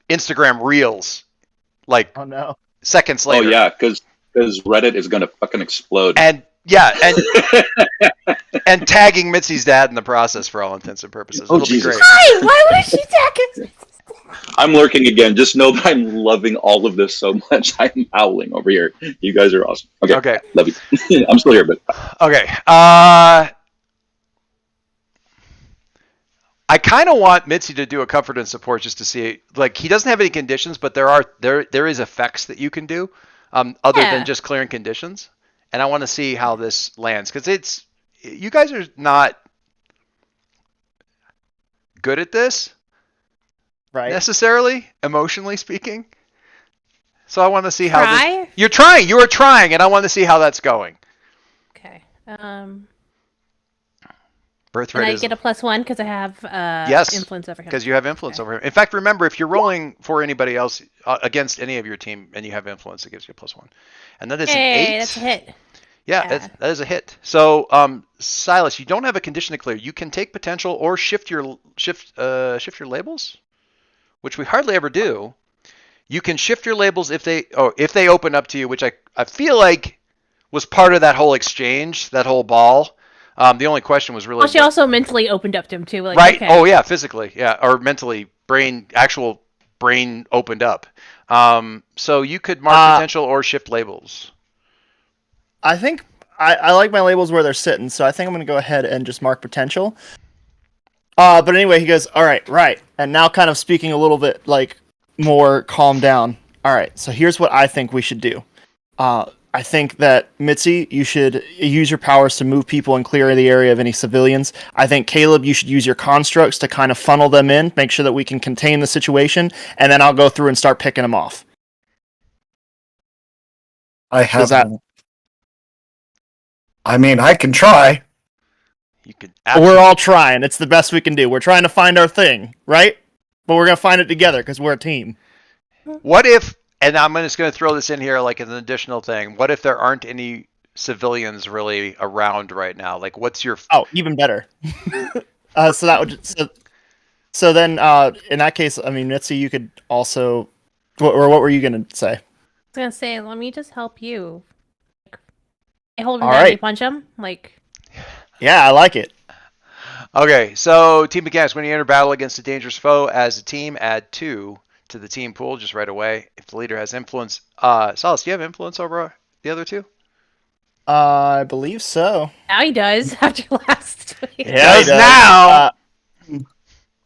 Instagram Reels like Oh no. seconds Oh later. yeah, because Reddit is gonna fucking explode. And and tagging Mitzi's dad in the process for all intents and purposes. Oh, It'll Jesus. be great. Why? Why would she tag us? I'm lurking again. Just know that I'm loving all of this so much. I'm howling over here. You guys are awesome. Okay. Okay. Love you. I'm still here, but Okay. I kind of want Mitzi to do a comfort and support just to see, like, he doesn't have any conditions, but there is effects that you can do, other Yeah. than just clearing conditions, and I want to see how this lands because you guys are not good at this Right. necessarily, emotionally speaking. So I want to see how Try? you're trying. You are trying, and I want to see how that's going. Okay. Birth Can rate I is get a +1 because I have Yes, influence over him? because you have influence Okay. over him. In fact, remember, if you're rolling for anybody else against any of your team and you have influence, it gives you a +1. And that is an 8. Hey, that's a hit. Yeah, Yeah. that is a hit. So, Silas, you don't have a condition to clear. You can take potential or shift your labels, which we hardly ever do. You can shift your labels if they open up to you, which I feel like was part of that whole exchange, that whole ball. The only question was really Well, she also mentally opened up to him too. Like, right. Okay. Oh yeah, physically, yeah, or mentally, actual brain opened up. So you could mark potential or shift labels. I think I like my labels where they're sitting, so I think I'm going to go ahead and just mark potential. But anyway, he goes, all right, right. And now kind of speaking a little bit like more calm down. All right, so here's what I think we should do. I think that, Mitzi, you should use your powers to move people and clear the area of any civilians. I think, Caleb, you should use your constructs to kind of funnel them in, make sure that we can contain the situation, and then I'll go through and start picking them off. I have. that- I mean, I can try. You could. We're all trying. It's the best we can do. We're trying to find our thing, right? But we're going to find it together because we're a team. What if? And I'm just going to throw this in here like as an additional thing. What if there aren't any civilians really around right now? Like, what's your? Oh, even better. So that would so then in that case, I mean, Mitzi, you could also, what were you gonna say? I was gonna say, let me just help you. I hold him All down. right. You punch him. Like, Yeah, I like it. Okay, so team mechanics: when you enter battle against a dangerous foe as a team, add 2 to the team pool just right away. If the leader has influence, Solace, do you have influence over the other 2? I believe so. now he does after last week. Yeah, he Does now.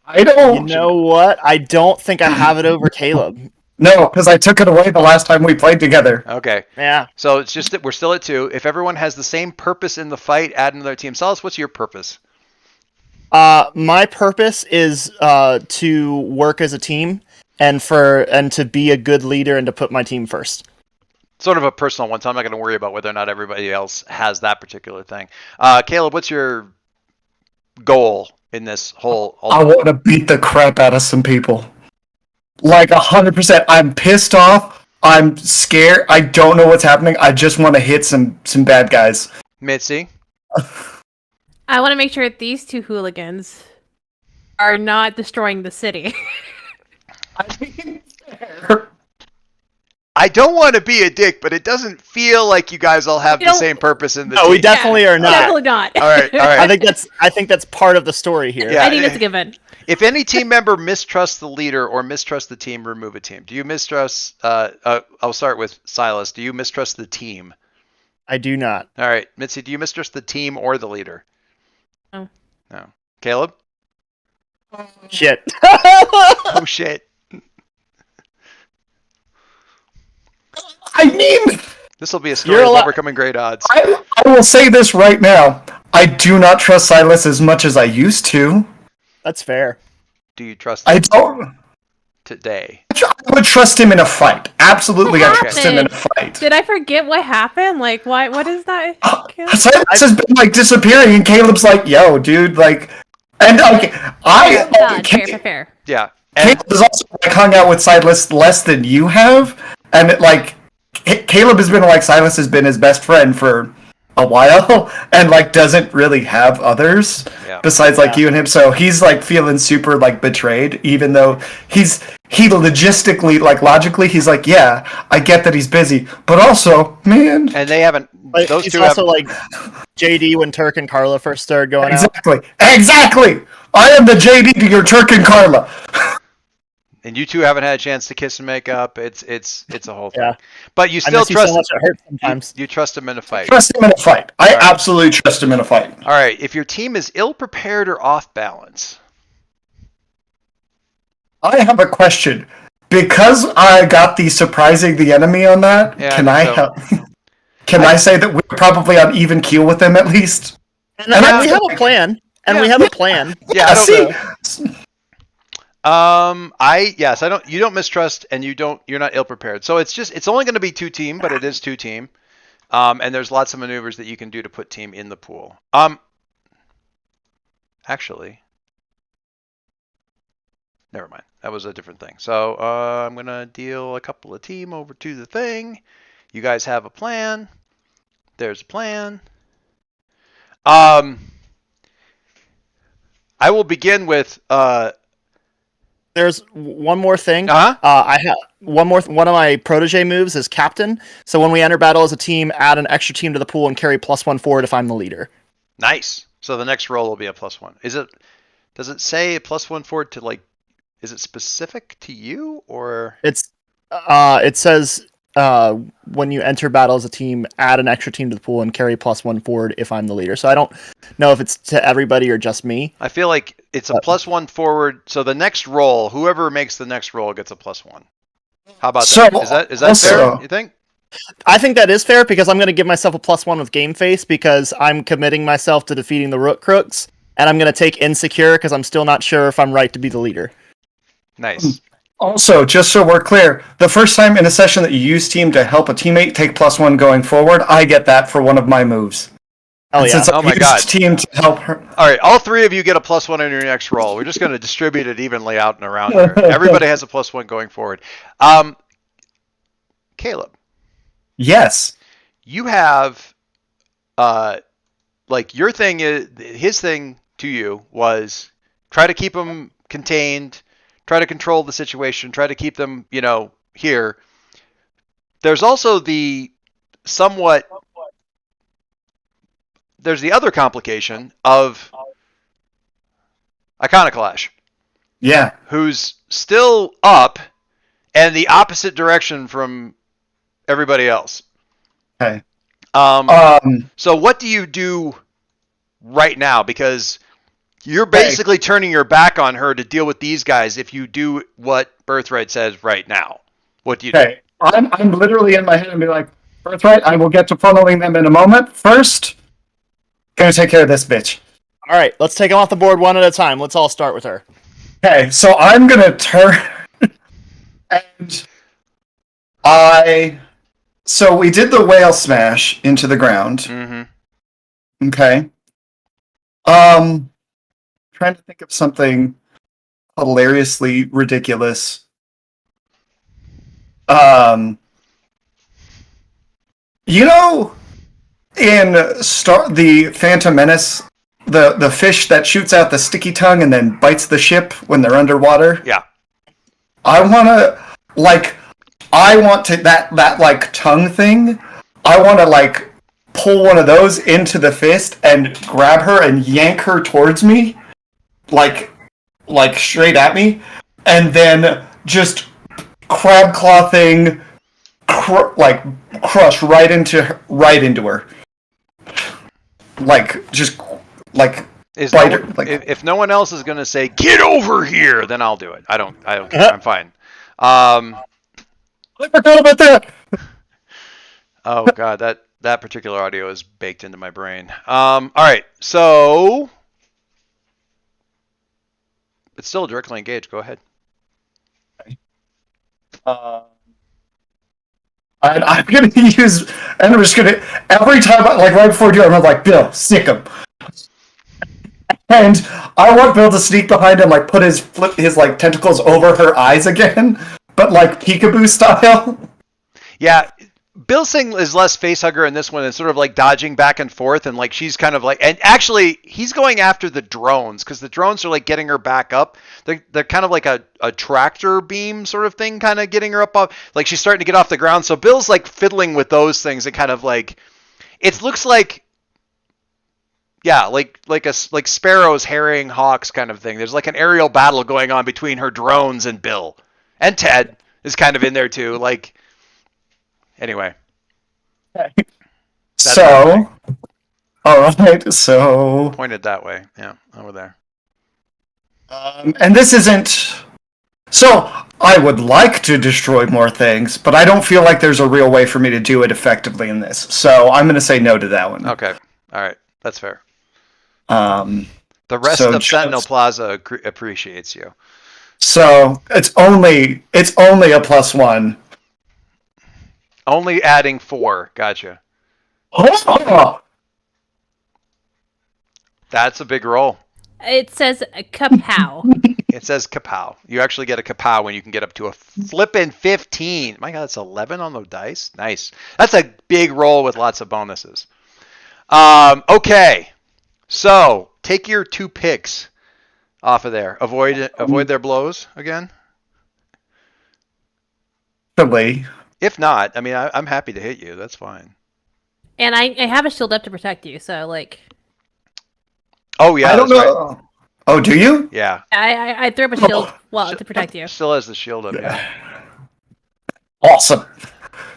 I don't. You know what? I don't think I have it over Caleb. No, because I took it away the last time we played together. Okay, Yeah. so it's just that we're still at 2. If everyone has the same purpose in the fight, add another team. Solace, what's your purpose? My purpose is to work as a team and to be a good leader and to put my team first. Sort of a personal one, so I'm not going to worry about whether or not everybody else has that particular thing. Caleb, what's your goal in this whole? I want to beat the crap out of some people. Like 100%. I'm pissed off. I'm scared. I don't know what's happening. I just want to hit some bad guys. Mitzi. I want to make sure these 2 hooligans are not destroying the city. I mean, I don't want to be a dick, but it doesn't feel like you guys all have You the don't- same purpose in the No, team. we definitely are not. Definitely not. All right, all right. I think that's part of the story here. Yeah. I think that's a given. If any team member mistrusts the leader or mistrusts the team, remove a team. Do you mistrust? I'll start with Silas. Do you mistrust the team? I do not. All right, Mitzi. Do you mistrust the team or the leader? No. No. Caleb. Shit. Oh shit. I mean, This will be a story You're of a lot- overcoming great odds. I will say this right now. I do not trust Silas as much as I used to. That's fair. Do you trust I him don't. today? I would trust him in a fight. Absolutely, What I trust him in a happened? fight. Did I forget what happened? Like, why? What is that? Silas has been like disappearing, and Caleb's like, "Yo, dude, like," and okay, Fair. Fair. Yeah. And Caleb has also like hung out with Silas less than you have, and Caleb has been like Silas has been his best friend for a while, and like doesn't really have others yeah. besides like you and him. So he's like feeling super like betrayed, even though he logistically like logically he's like, yeah, I get that he's busy, but also man, And they haven't. Like, Those he's two also have. like JD when Turk and Carla first started going out. exactly. I am the JD to your Turk and Carla. And you two haven't had a chance to kiss and make up. It's a whole thing. Yeah. But you I still miss you trust. so much it hurts sometimes. You trust him in a fight. Trust him in a fight. I All right. absolutely trust him in a fight. All right. If your team is ill prepared or off balance. I have a question. Because I got the surprising the enemy on that, Yeah, can I I think help? Can I say that we're probably on even keel with them at least? And I we feel have a plan. And we have a plan. Yeah, I don't see. Yes, I don't. You don't mistrust, and you're not ill prepared. So it's only going to be 2-team, but it is 2-team. And there's lots of maneuvers that you can do to put team in the pool. Actually, never mind. That was a different thing. So I'm gonna deal a couple of team over to the thing. You guys have a plan. There's a plan. I will begin with There's one more thing. Uh-huh. I have one of my protege moves is captain. So when we enter battle as a team, add an extra team to the pool and carry +1 forward if I'm the leader. Nice. So the next roll will be a +1. Does it say a +1 forward to like? Is it specific to you or? It says when you enter battle as a team, add an extra team to the pool and carry +1 forward if I'm the leader. So I don't know if it's to everybody or just me. I feel like it's a +1 forward. So the next roll, whoever makes the next roll gets a +1. How about So, that? Is that also- fair? You think? I think that is fair because I'm going to give myself a +1 with game face because I'm committing myself to defeating the Rook Crooks, and I'm going to take insecure because I'm still not sure if I'm right to be the leader. Nice. Also, just so we're clear, the first time in a session that you use team to help a teammate take +1 going forward, I get that for one of my moves. Oh And yeah. since I Oh my used God. team to help her. All right, all three of you get a +1 on your next roll. We're just going to distribute it evenly out and around here. Everybody has a +1 going forward. Caleb, Yes. you have, like your thing is his thing to you was try to keep them contained, try to control the situation, try to keep them, here. There's also the other complication of Iconoclash, Yeah. who's still up and the opposite direction from everybody else. Okay. So what do you do right now? Because you're basically turning your back on her to deal with these guys if you do what Birthright says right now. What do you do? Okay. I'm literally in my head and be like, Birthright, I will get to funneling them in a moment. First, gonna take care of this bitch. All right, let's take them off the board one at a time. Let's all start with her. Okay, so I'm gonna turn and so we did the whale smash into the ground. Mm-hmm. Okay. Trying to think of something hilariously ridiculous. In the Phantom Menace, the fish that shoots out the sticky tongue and then bites the ship when they're underwater. Yeah. I want to that like tongue thing. I want to like pull one of those into the fist and grab her and yank her towards me, like straight at me, and then just crab claw thing, crush right into her, like just like bite her. Like, if no one else is going to say get over here, then I'll do it. I don't care. I'm fine. I forgot about that. Oh god, that particular audio is baked into my brain. All right, so it's still directly engaged. Go ahead. I'm gonna use, and I'm just gonna every time, like right before I do, I'm like, Bill, sick him. And I want Bill to sneak behind him, like put his like tentacles over her eyes again, but like peekaboo style. Yeah, Bill Singh is less facehugger in this one and sort of like dodging back and forth, and like she's kind of like, and actually he's going after the drones because the drones are like getting her back up. They're kind of like a tractor beam sort of thing, kind of getting her up, like she's starting to get off the ground. So Bill's like fiddling with those things and kind of like, it looks like, yeah, like sparrows harrying hawks kind of thing. There's like an aerial battle going on between her drones and Bill, and Ted is kind of in there too. Like, anyway. So, all right. So Pointed that way. Yeah, over there. and this isn't. So I would like to destroy more things, but I don't feel like there's a real way for me to do it effectively in this. So I'm going to say no to that one. Okay. All right. That's fair. Um, The rest So of Sentinel just- Plaza appreciates you. so it's only a +1. Only adding 4. Gotcha. Oh! That's a big roll. It says kapow. It says kapow. You actually get a kapow when you can get up to a flippin' 15. My God, that's 11 on the dice. Nice. That's a big roll with lots of bonuses. Okay. So take your 2 picks off of there. Avoid their blows again. Actually, If not, I mean, I'm happy to hit you. That's fine. And I have a shield up to protect you, so like Oh yeah, I don't that's know. right. Oh, do you? Yeah, I threw up a shield to protect you. still has the shield up. Yeah. Awesome.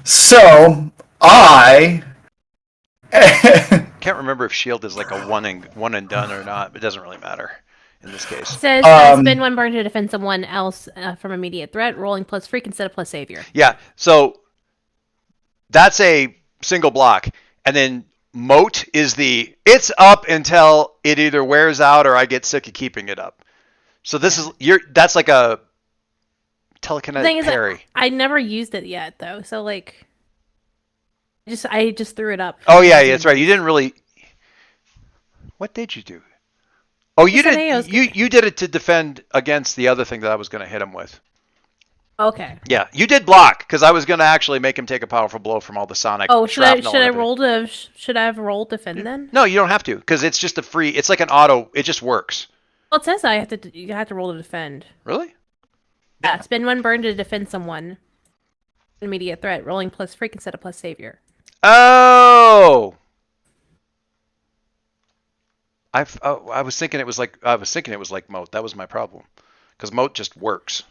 So I. Can't remember if shield is like a one and done or not. It doesn't really matter in this It case. says Um, spend 1 burn to defend someone else from immediate threat, rolling plus freak instead of plus savior. Yeah. So that's a single block, and then moat is it's up until it either wears out or I get sick of keeping it up. So this is that's like a The telekinetic thing is, parry. I never used it yet though, so like, I just threw it up. Oh yeah, that's right. You didn't really. What did you do? Oh, you Just an did. AO's You did it to defend against the other thing that I was going to hit him with. Okay. Yeah, you did block because I was going to actually make him take a powerful blow from all the sonic. Oh, should I shrapnel and everything. should I have rolled defend then? No, you don't have to because it's just a free. It's like an auto. It just works. Well, it says you have to roll to defend. Really? Yeah, spend 1 burn to defend someone. Immediate threat, rolling plus freak instead of plus savior. Oh. I was thinking it was like moat. That was my problem because moat just works.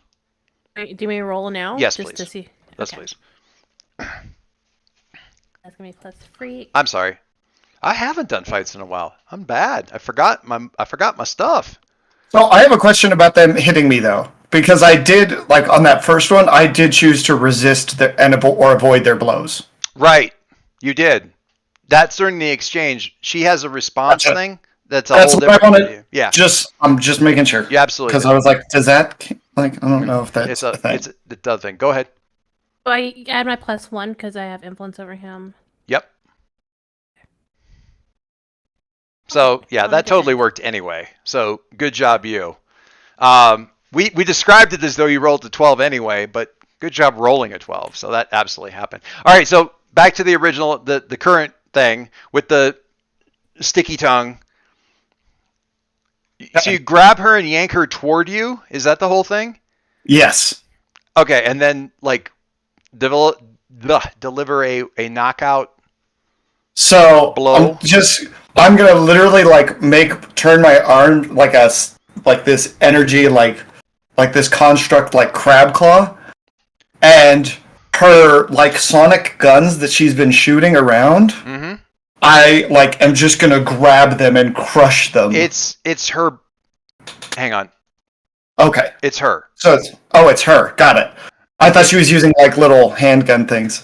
Alright, do you want me to roll now? Yes, just please. to see. Yes, Okay. please. That's gonna be plus freak. I'm sorry. I haven't done fights in a while. I'm bad. I forgot my stuff. So I have a question about them hitting me though, because I did like on that first one, I did choose to resist or avoid their blows. Right. You did. That's during the exchange. She has a response Gotcha. thing. That's a That's whole what I different wanted. video. Yeah. I'm just making sure. You absolutely. Because did. I was like, does that like I don't know if that's It's a thing. the other thing. Go ahead. So I add my +1 because I have influence over him. Yep. So yeah, Wanna that totally defend. worked anyway. So good job, you. We described it as though you rolled a 12 anyway, but good job rolling a 12. So that absolutely happened. All right, so back to the original, the current thing with the sticky tongue. So you grab her and yank her toward you. Is that the whole thing? Yes. Okay, and then like deliver a knockout. So Blow. I'm gonna literally like turn my arm like this energy like this construct like crab claw, and her like sonic guns that she's been shooting around. Mm-hmm. I like am just gonna grab them and crush them. It's her. Hang on. Okay. It's her. So it's her. Got it. I thought she was using like little handgun things.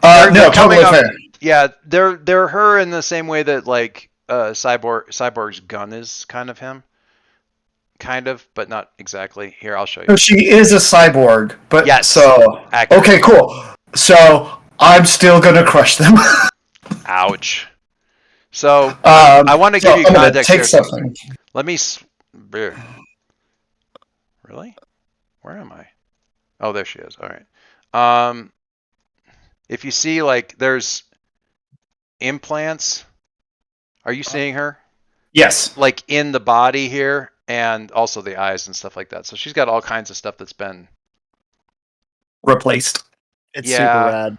They're No, coming totally up- fair. Yeah, they're her in the same way that like Cyborg's gun is kind of him. Kind of, but not exactly. Here, I'll show you. So she is a cyborg, but Yes. so Accurate. okay, cool. So I'm still gonna crush them. Ouch. So I want to give you I'm gonna context take here. something. Let me. Really? Where am I? Oh, there she is. All right. If you see like there's implants, are you seeing her? Yes. Like in the body here, and also the eyes and stuff like that. So she's got all kinds of stuff that's been. Replaced. It's Yeah. super rad.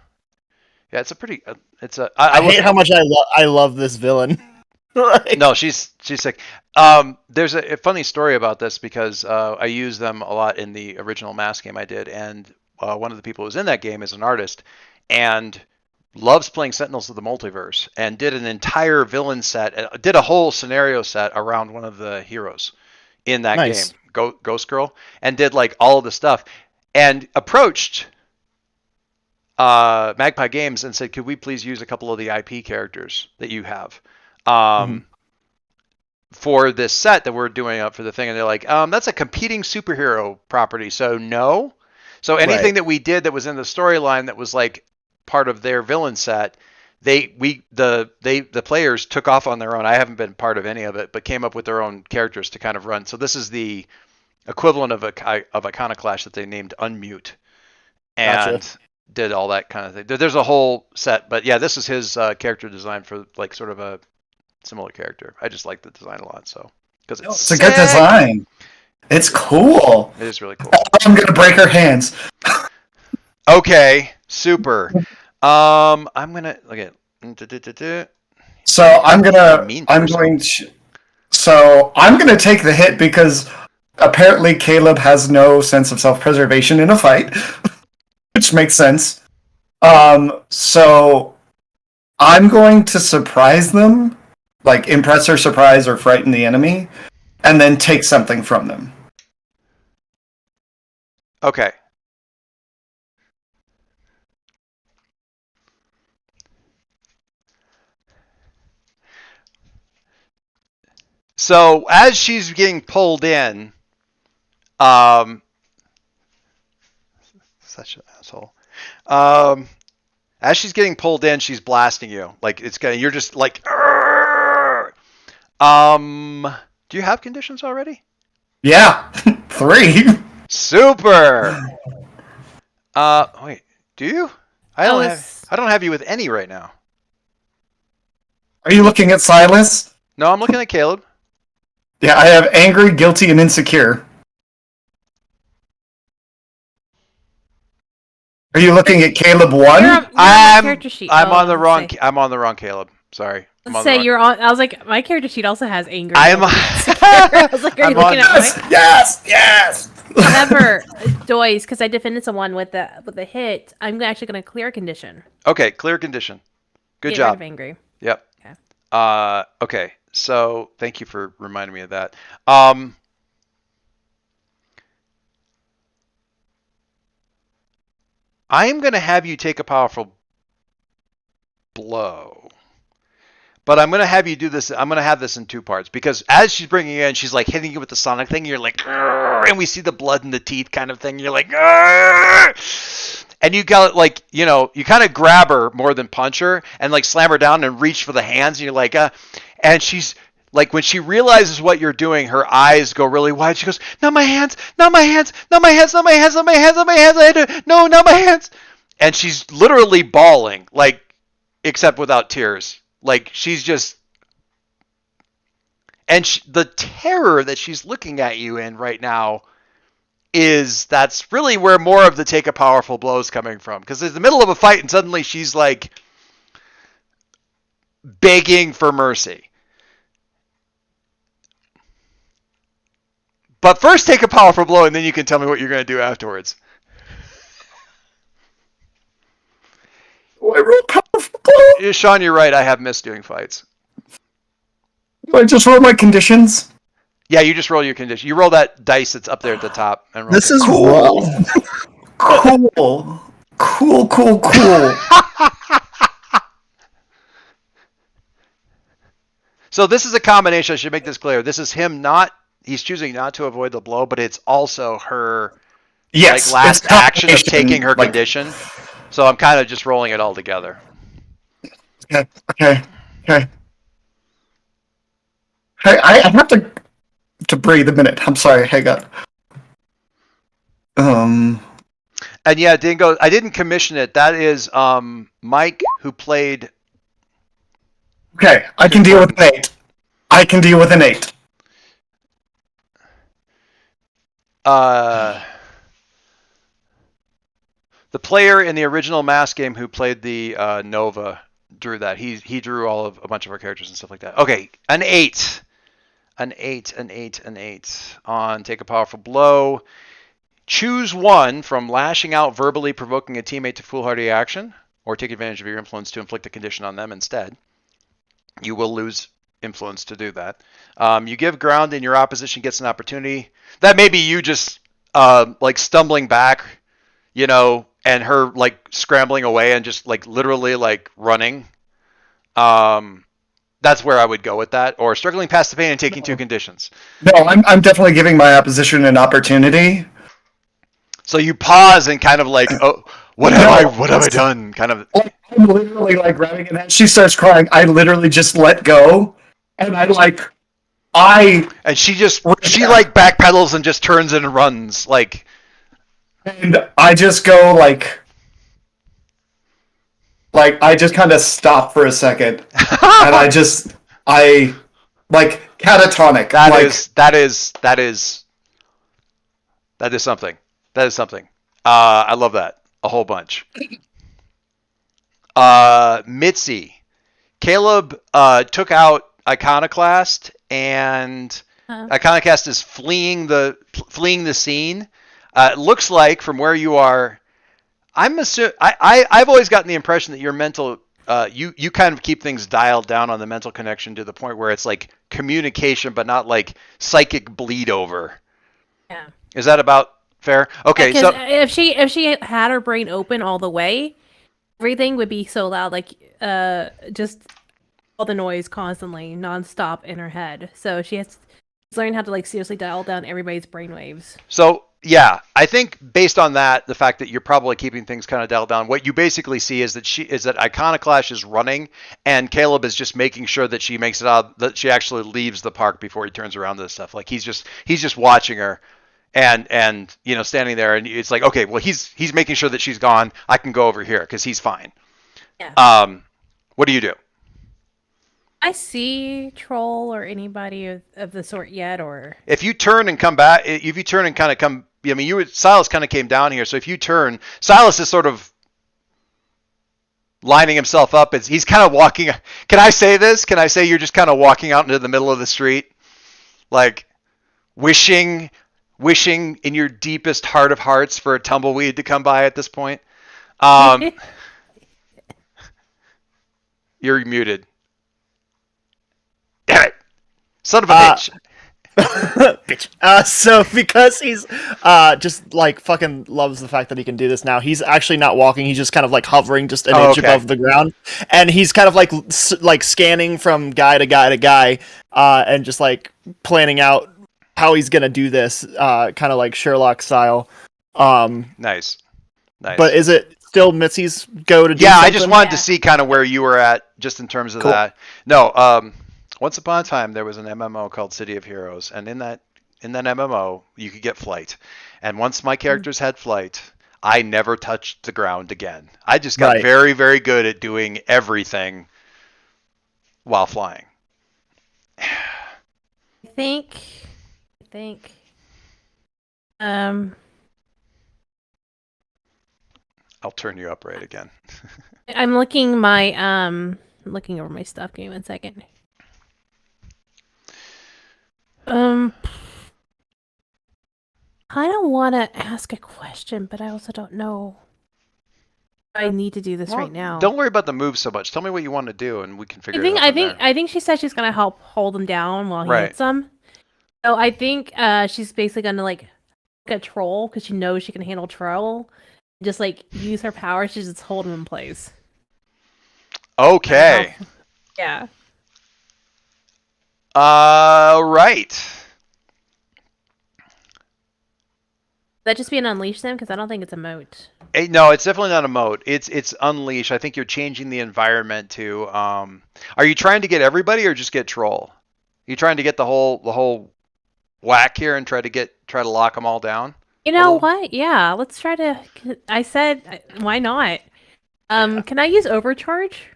Yeah, it's a pretty. It's a. I hate how much I love this villain. Like- No, she's sick. There's a funny story about this because I use them a lot in the original Mass game I did, and one of the people who's in that game is an artist and loves playing Sentinels of the Multiverse, and did an entire villain set, did a whole scenario set around one of the heroes in that Nice. game, Ghost Girl, and did like all of the stuff, and approached Magpie Games and said, could we please use a couple of the IP characters that you have for this set that we're doing up for the thing? And they're like, that's a competing superhero property, so no. So anything Right. that we did that was in the storyline that was like part of their villain set, the players took off on their own. I haven't been part of any of it, but came up with their own characters to kind of run. So this is the equivalent of Iconoclash that they named Unmute, and Gotcha. did all that kind of thing. There's a whole set, but yeah, this is his character design for like sort of a similar character. I just like the design a lot, so because It's a good sick. design. It's cool. It is really cool. I'm gonna break her hands. Okay, super. I'm gonna look at. So I'm Mean going to. So I'm gonna take the hit because apparently Caleb has no sense of self-preservation in a fight, which makes sense. So I'm going to surprise them, like impress or surprise or frighten the enemy, and then take something from them. Okay. So as she's getting pulled in, such an asshole. As she's getting pulled in, she's blasting you. Like it's gonna. You're just like. "Arrgh!" Do you have conditions already? Yeah, 3. Super. Wait. Do you? I don't have. was- I don't have you with any right now. Are you looking at Silas? No, I'm looking at Caleb. Yeah, I have angry, guilty, and insecure. Are you looking at Caleb 1? You're on my character sheet. I'm Oh, on the let's wrong. say- I'm on the wrong Caleb. Sorry. I'm on the Say wrong- you're on. I was like, my character sheet also has anger. I'm. I was like, are you I'm looking on- at mine? Yes. However, Joyce, because I defended someone with the hit, I'm actually going to clear a condition. Okay, clear condition. Good Get job. rid of angry. Yep. Okay. Okay. So thank you for reminding me of that. I am going to have you take a powerful blow. But I'm going to have you do this. I'm going to have this in 2 parts because as she's bringing you in, she's like hitting you with the sonic thing. You're like, "Grr," and we see the blood in the teeth kind of thing. You're like, "Grr." And you got like, you know, you kind of grab her more than punch her and like slam her down and reach for the hands. And you're like, and she's like, when she realizes what you're doing, her eyes go really wide. She goes, not my hands, not my hands, not my hands, not my hands, not my hands, not my hands. No, not my hands. And she's literally bawling, like, except without tears. Like she's just, and the terror that she's looking at you in right now that's really where more of the take a powerful blow is coming from. Because it's the middle of a fight and suddenly she's like begging for mercy. But first take a powerful blow and then you can tell me what you're going to do afterwards. I rolled powerful blow. Sean, you're right. I have missed doing fights. I just rolled my conditions. Yeah, you just roll your condition. You roll that dice that's up there at the top. And roll This it. is Cool. rough. Cool. So this is a combination. I should make this clear. This is him not. He's choosing not to avoid the blow, but it's also her Yes. like last it's action of combination, taking her like- condition. So I'm kind of just rolling it all together. Okay. Hey, I have to. to breathe a minute. I'm sorry, hang on. And yeah, Dingo, I didn't commission it. That is Mike, who played. Okay, I can deal with an 8. I can deal with an 8. The player in the original Mass game who played the Nova drew that. He drew all of a bunch of our characters and stuff like that. Okay, an 8. An 8 on take a powerful blow. Choose one from lashing out, verbally provoking a teammate to foolhardy action, or take advantage of your influence to inflict a condition on them instead. You will lose influence to do that. You give ground and your opposition gets an opportunity. That may be you just like stumbling back, you know, and her like scrambling away and just like literally like running. That's where I would go with that. Or struggling past the pain and taking 2 conditions. No, I'm definitely giving my opposition an opportunity. So you pause and kind of like, oh, what have I done? Kind of. I'm literally like grabbing it, and she starts crying. I literally just let go, and And she like backpedals and just turns and runs like. And I just go like I just kind of stop for a second, and I like catatonic. That is something. That is something. I love that a whole bunch. Mitzi, Caleb took out Iconoclast, and Iconoclast is fleeing the scene. It looks like from where you are. I've always gotten the impression that your mental you kind of keep things dialed down on the mental connection to the point where it's like communication, but not like psychic bleed over. Yeah. Is that about fair? Okay, Yeah, so if she had her brain open all the way, everything would be so loud, like just all the noise constantly, nonstop in her head. So she's learning how to like seriously dial down everybody's brainwaves. So yeah, I think based on that, the fact that you're probably keeping things kind of dialed down, what you basically see is that Iconoclash is running, and Caleb is just making sure that she makes it out, that she actually leaves the park before he turns around to this stuff. Like he's just watching her, and you know, standing there, and it's like, okay, well he's making sure that she's gone. I can go over here because he's fine. Yeah. What do you do? I see Troll or anybody of the sort yet, or If you turn and come back, if you turn and kind of come, I mean, Silas kind of came down here, so if you turn, Silas is sort of lining himself up. He's kind of walking. Can I say this? Can I say you're just kind of walking out into the middle of the street, like wishing in your deepest heart of hearts for a tumbleweed to come by at this point? You're muted. Damn it. Son of a bitch. Bitch. So because he's just like fucking loves the fact that he can do this now, he's actually not walking. He's just kind of like hovering just an inch above the ground, and he's kind of like scanning from guy to guy to guy, and just like planning out how he's gonna do this, kind of like Sherlock style. Nice. But is it still Mitzi's go to do Yeah, something? I just wanted to see kind of where you were at, just in terms of that. No, once upon a time there was an MMO called City of Heroes, and in that MMO you could get flight. And once my characters had flight, I never touched the ground again. I just got very, very good at doing everything while flying. I think I'll turn you up right again. I'm looking looking over my stuff. Give me 1 second. I don't want to ask a question, but I also don't know. I need to do this right now. Don't worry about the moves so much. Tell me what you want to do, and we can figure it out. I think she said she's gonna help hold him down while he hits him. So I think she's basically gonna like a troll because she knows she can handle troll. Just like use her power, she just hold him in place. Okay. Yeah. Right. That just be an unleash them because I don't think it's a moat. No, it's definitely not a moat. It's unleash. I think you're changing the environment to. Are you trying to get everybody or just get troll? Are you trying to get the whole whack here and try to lock them all down? You know Well- what? Yeah, let's try to. I said, why not? Can I use overcharge?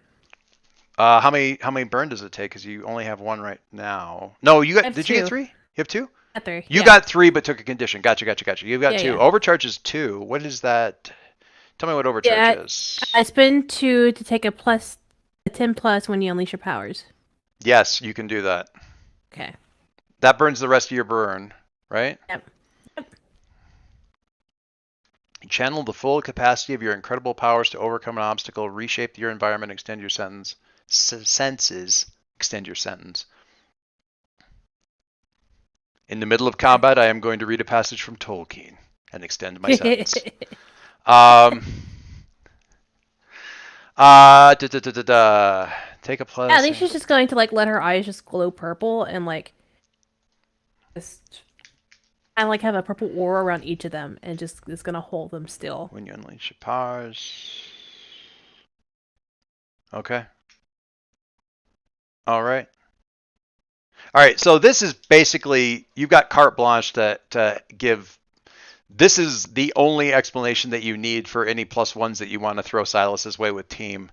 How many burn does it take? Because you only have one right now. No, you got. have Did you get two. 3? You have 2. At 3. You yeah. got 3, but took a condition. Gotcha. You've got Yeah, 2. yeah. Overcharge is 2. What is that? Tell me what overcharge Yeah, is. I spend 2 to take a 10 plus when you unleash your powers. Yes, you can do that. Okay. That burns the rest of your burn, right? Yep. Channel the full capacity of your incredible powers to overcome an obstacle, reshape your environment, extend your senses. Extend your sentence. In the middle of combat, I am going to read a passage from Tolkien and extend my sentence. Take a plus. Yeah, I think she's just going to like let her eyes just glow purple and like just and like have a purple aura around each of them and just is gonna hold them still. When you unleash your powers. Okay. All right. All right. So this is basically you've got carte blanche to give. This is the only explanation that you need for any +1s that you want to throw Silas's way with team.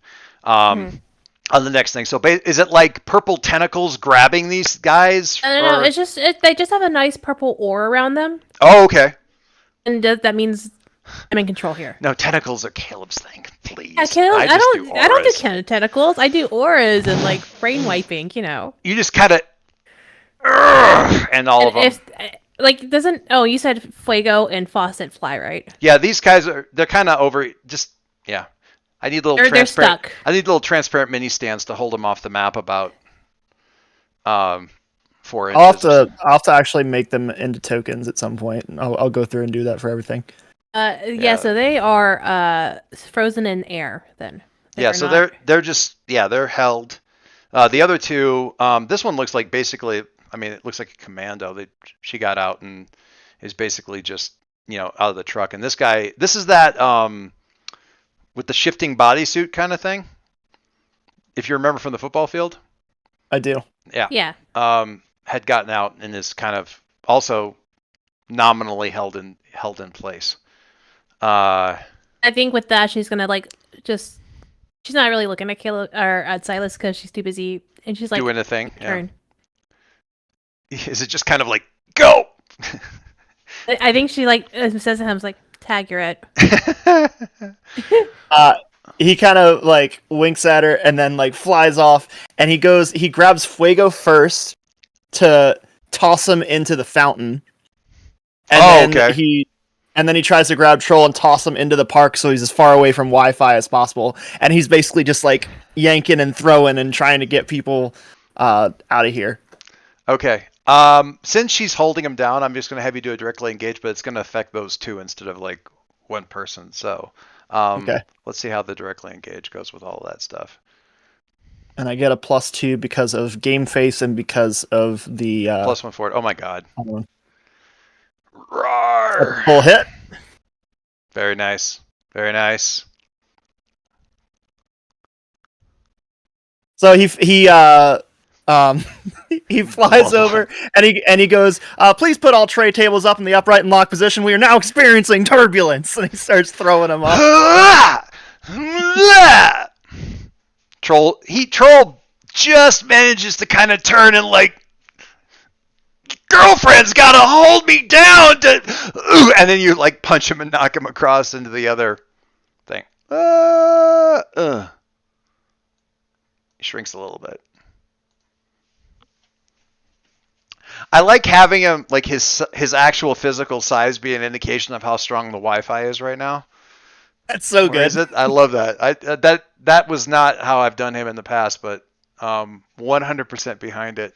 On the next thing. So is it like purple tentacles grabbing these guys? No, it's just they just have a nice purple aura around them, Oh, okay. and that means I'm in control here. No, tentacles are Caleb's thing. Please. Yeah, Caleb, I just don't do auras. tentacles. I do auras and like brain wiping. You know. You just kind of. And all of them. If like doesn't you said Fuego and Faucet fly, right? Yeah, these guys they're kind of over. Just yeah. I need little They're transparent. stuck. I need little transparent mini stands to hold them off the map about 4 inches. I'll have to actually make them into tokens at some point. And I'll go through and do that for everything. Yeah, so they are frozen in air then. Yeah, so they're just they're held. The other 2, this one looks like basically. I mean, it looks like a commando. She got out and is basically just out of the truck. And this guy, this is that with the shifting bodysuit kind of thing. If you remember from the football field. I do. Yeah. Yeah. Had gotten out and is kind of also nominally held in place. I think with that she's gonna she's not really looking at Caleb or at Silas because she's too busy, and she's like doing a thing. turn. Yeah. Is it just kind of like go? I think she says to him like tag you're it. He kind of like winks at her and then like flies off, and he grabs Fuego first to toss him into the fountain. And then he tries to grab Troll and toss him into the park so he's as far away from Wi-Fi as possible. And he's basically just like yanking and throwing and trying to get people out of here. Okay. Since she's holding him down, I'm just going to have you do a directly engage, but it's going to affect those 2 instead of like one person. So Okay. Let's see how the directly engage goes with all of that stuff. And I get a +2 because of game face and because of the +1 for it. Oh my god. Roar. Roar. Full hit. Very nice. Very nice. So he he flies over and he goes, please put all tray tables up in the upright and locked position. We are now experiencing turbulence. And he starts throwing them up. Troll just manages to kind of turn and like, girlfriend's gotta hold me down and then you like punch him and knock him across into the other thing. He shrinks a little bit. I like having him like his actual physical size be an indication of how strong the Wi-Fi is right now. That's so good. Is it? I love that. That was not how I've done him in the past, but 100% behind it.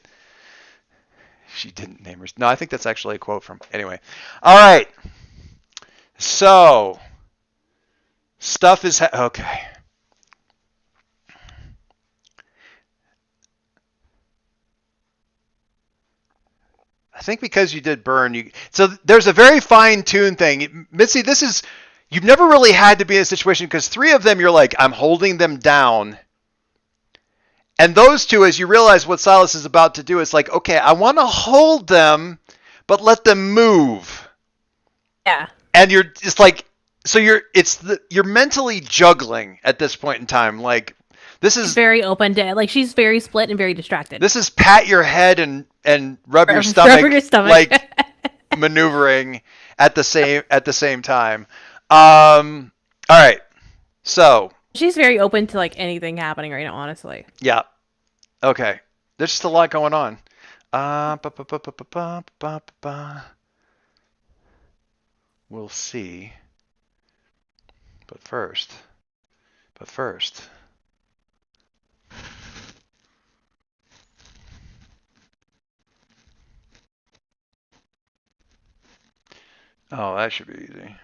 She didn't name her. No, I think that's actually a quote from. Anyway, all right. So stuff is okay. I think because you did burn, so there's a very fine-tuned thing. Mitzi, you've never really had to be in a situation because 3 of them, you're like, I'm holding them down. And those 2, as you realize what Silas is about to do, it's like, okay, I want to hold them, but let them move. Yeah. And you're just like, so you're mentally juggling at this point in time. Like, this She's is very open to like she's very split and very distracted. this is pat your head and rub your Rub stomach, your stomach. like maneuvering at the same time. All right, so She's very open to like anything happening right now, honestly. yeah, okay. There's just a lot going on. We'll see. But first. Oh, that should be easy.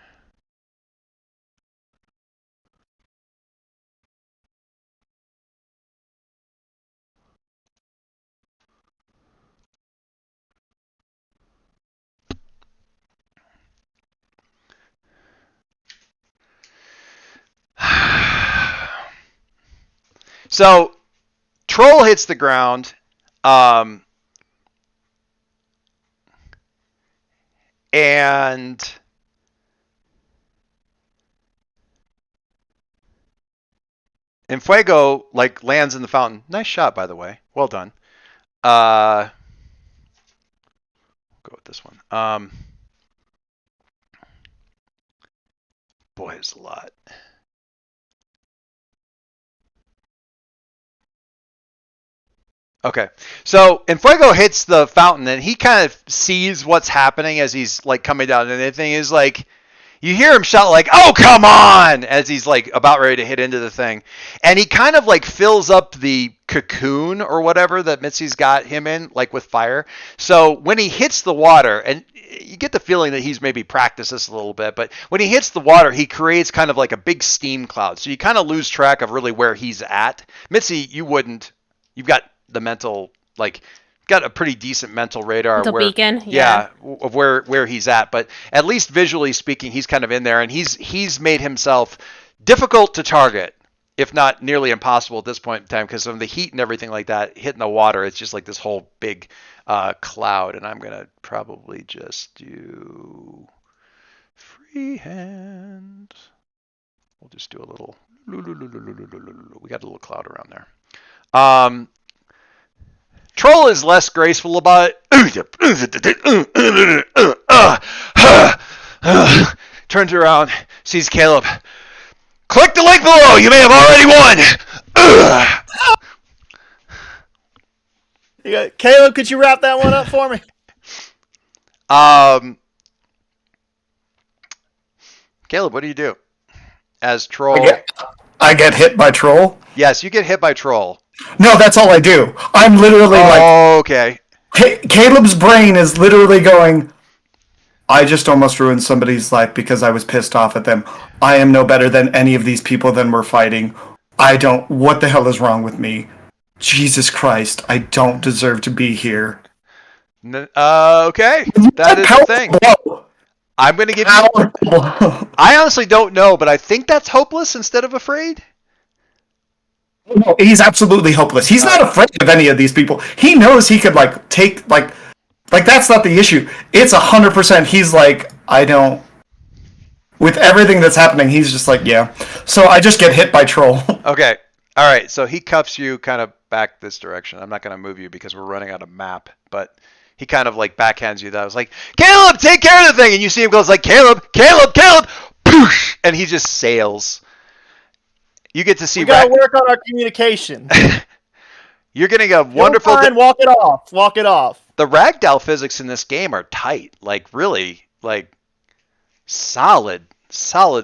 So, Troll hits the ground. And Fuego like lands in the fountain. Nice shot, by the way. Well done. Go with this one. Boy, it's a lot. Okay, so Fuego hits the fountain, and he kind of sees what's happening as he's like coming down, and the thing is like, you hear him shout like, "Oh, come on!" as he's like about ready to hit into the thing, and he kind of like fills up the cocoon or whatever that Mitzi's got him in, like with fire. So when he hits the water, and you get the feeling that he's maybe practiced this a little bit, but when he hits the water, he creates kind of like a big steam cloud. So you kind of lose track of really where he's at. Mitzi, you wouldn't. You've got the mental, like, got a pretty decent mental radar Mental where, beacon, yeah, of where he's at. But at least visually speaking, he's kind of in there, and he's made himself difficult to target, if not nearly impossible at this point in time, because of the heat and everything like that hitting the water. It's just like this whole big cloud, and I'm gonna probably just do freehand. We'll just do a little. We got a little cloud around there. Troll is less graceful about it. Turns around, sees Caleb. Click the link below. You may have already won. Caleb, could you wrap that one up for me? Caleb, what do you do as Troll? I get hit by Troll. Yes, you get hit by Troll. No, that's all I do. I'm literally okay. Caleb's brain is literally going, I just almost ruined somebody's life because I was pissed off at them. I am no better than any of these people than we're fighting. What the hell is wrong with me? Jesus Christ, I don't deserve to be here. Okay, that is the thing. I'm going to give you... I honestly don't know, but I think that's hopeless instead of afraid. No, he's absolutely hopeless. He's not afraid of any of these people. He knows he could take that's not the issue. It's 100%. He's like, I don't. With everything that's happening, he's just like, yeah. So I just get hit by Troll. Okay. All right. So he cuffs you kind of back this direction. I'm not going to move you because we're running out of map, but he kind of like backhands you that. I was like, Caleb, take care of the thing. And you see him goes like, Caleb, poosh, and he just sails. You get to see. We gotta work on our communication. You're getting a wonderful. Walk it off. Walk it off. The ragdoll physics in this game are tight. Like really, like solid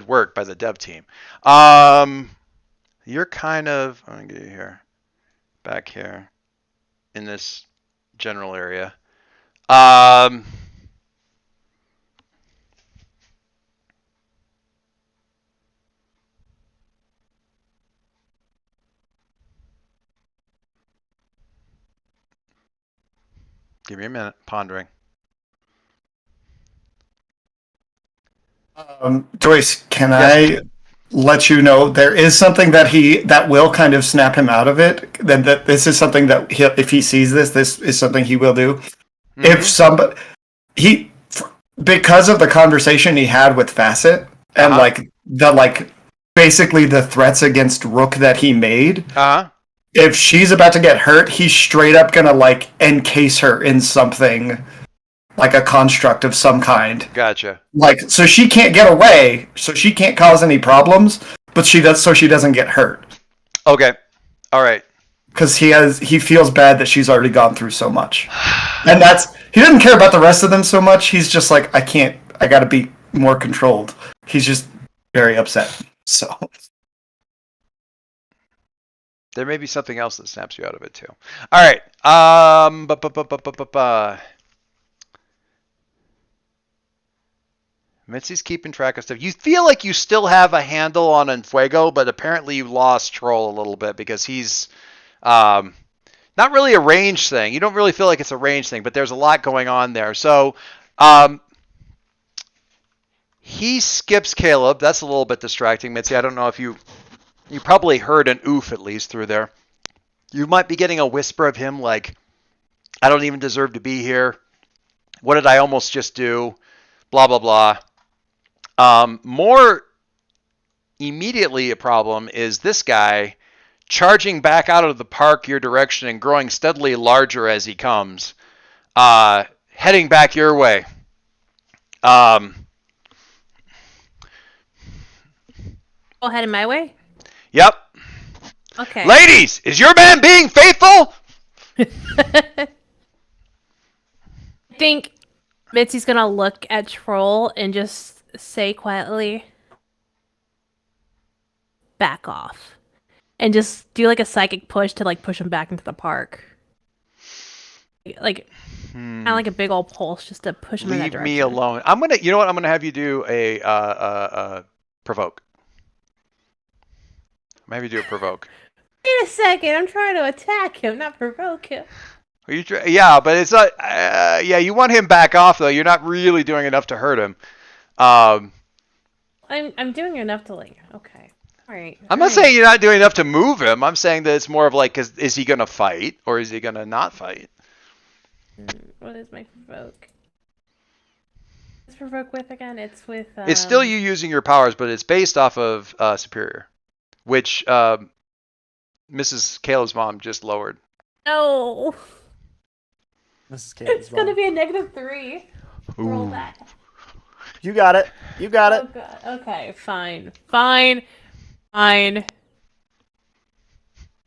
work by the dev team. You're kind of. I'm gonna get you here, back here, in this general area. Give me a minute. Pondering. Joyce, can I let you know there is something that will kind of snap him out of it? That this is something that if he sees this is something he will do. Mm-hmm. he because of the conversation he had with Facet and Uh-huh. basically the threats against Rook that he made. Uh-huh. If she's about to get hurt, he's straight up gonna encase her in something like a construct of some kind. Gotcha. So she can't get away, so she can't cause any problems, but she does so she doesn't get hurt. Okay. All right. Because he feels bad that she's already gone through so much. And he doesn't care about the rest of them so much, he's just like, I gotta be more controlled. He's just very upset. So There may be something else that snaps you out of it too. All right. Mitzi's keeping track of stuff. You feel like you still have a handle on Enfuego, but apparently you lost Troll a little bit because he's not really a range thing. You don't really feel like it's a range thing, but there's a lot going on there. So he skips Caleb. That's a little bit distracting, Mitzi. I don't know if you probably heard an oof at least through there. You might be getting a whisper of him like, I don't even deserve to be here. What did I almost just do? Blah, blah, blah. More immediately a problem is this guy charging back out of the park your direction and growing steadily larger as he comes, heading back your way. All headed my way. Yep. Okay. Ladies, is your man being faithful? I think Mitzi's gonna look at Troll and just say quietly, "Back off," and just do like a psychic push to push him back into the park, kind of like a big old pulse, just to push him in that Leave direction. me alone. You know what? I'm gonna have you do a provoke. I'm gonna have you do a provoke. Wait a second, I'm trying to attack him, not provoke him. Yeah, but it's not. Yeah, you want him back off though. You're not really doing enough to hurt him. I'm doing enough to okay. All right. I'm not saying you're not doing enough to move him. I'm saying that it's more of like, is he gonna fight or is he gonna not fight? What is my provoke? What's provoke with again? It's with. It's still you using your powers, but it's based off of Superior, which Mrs. Caleb's mom just lowered. No. This is It's gonna be a -3. Roll that. You got it. You got it. Oh god. Okay, fine. Fine. Am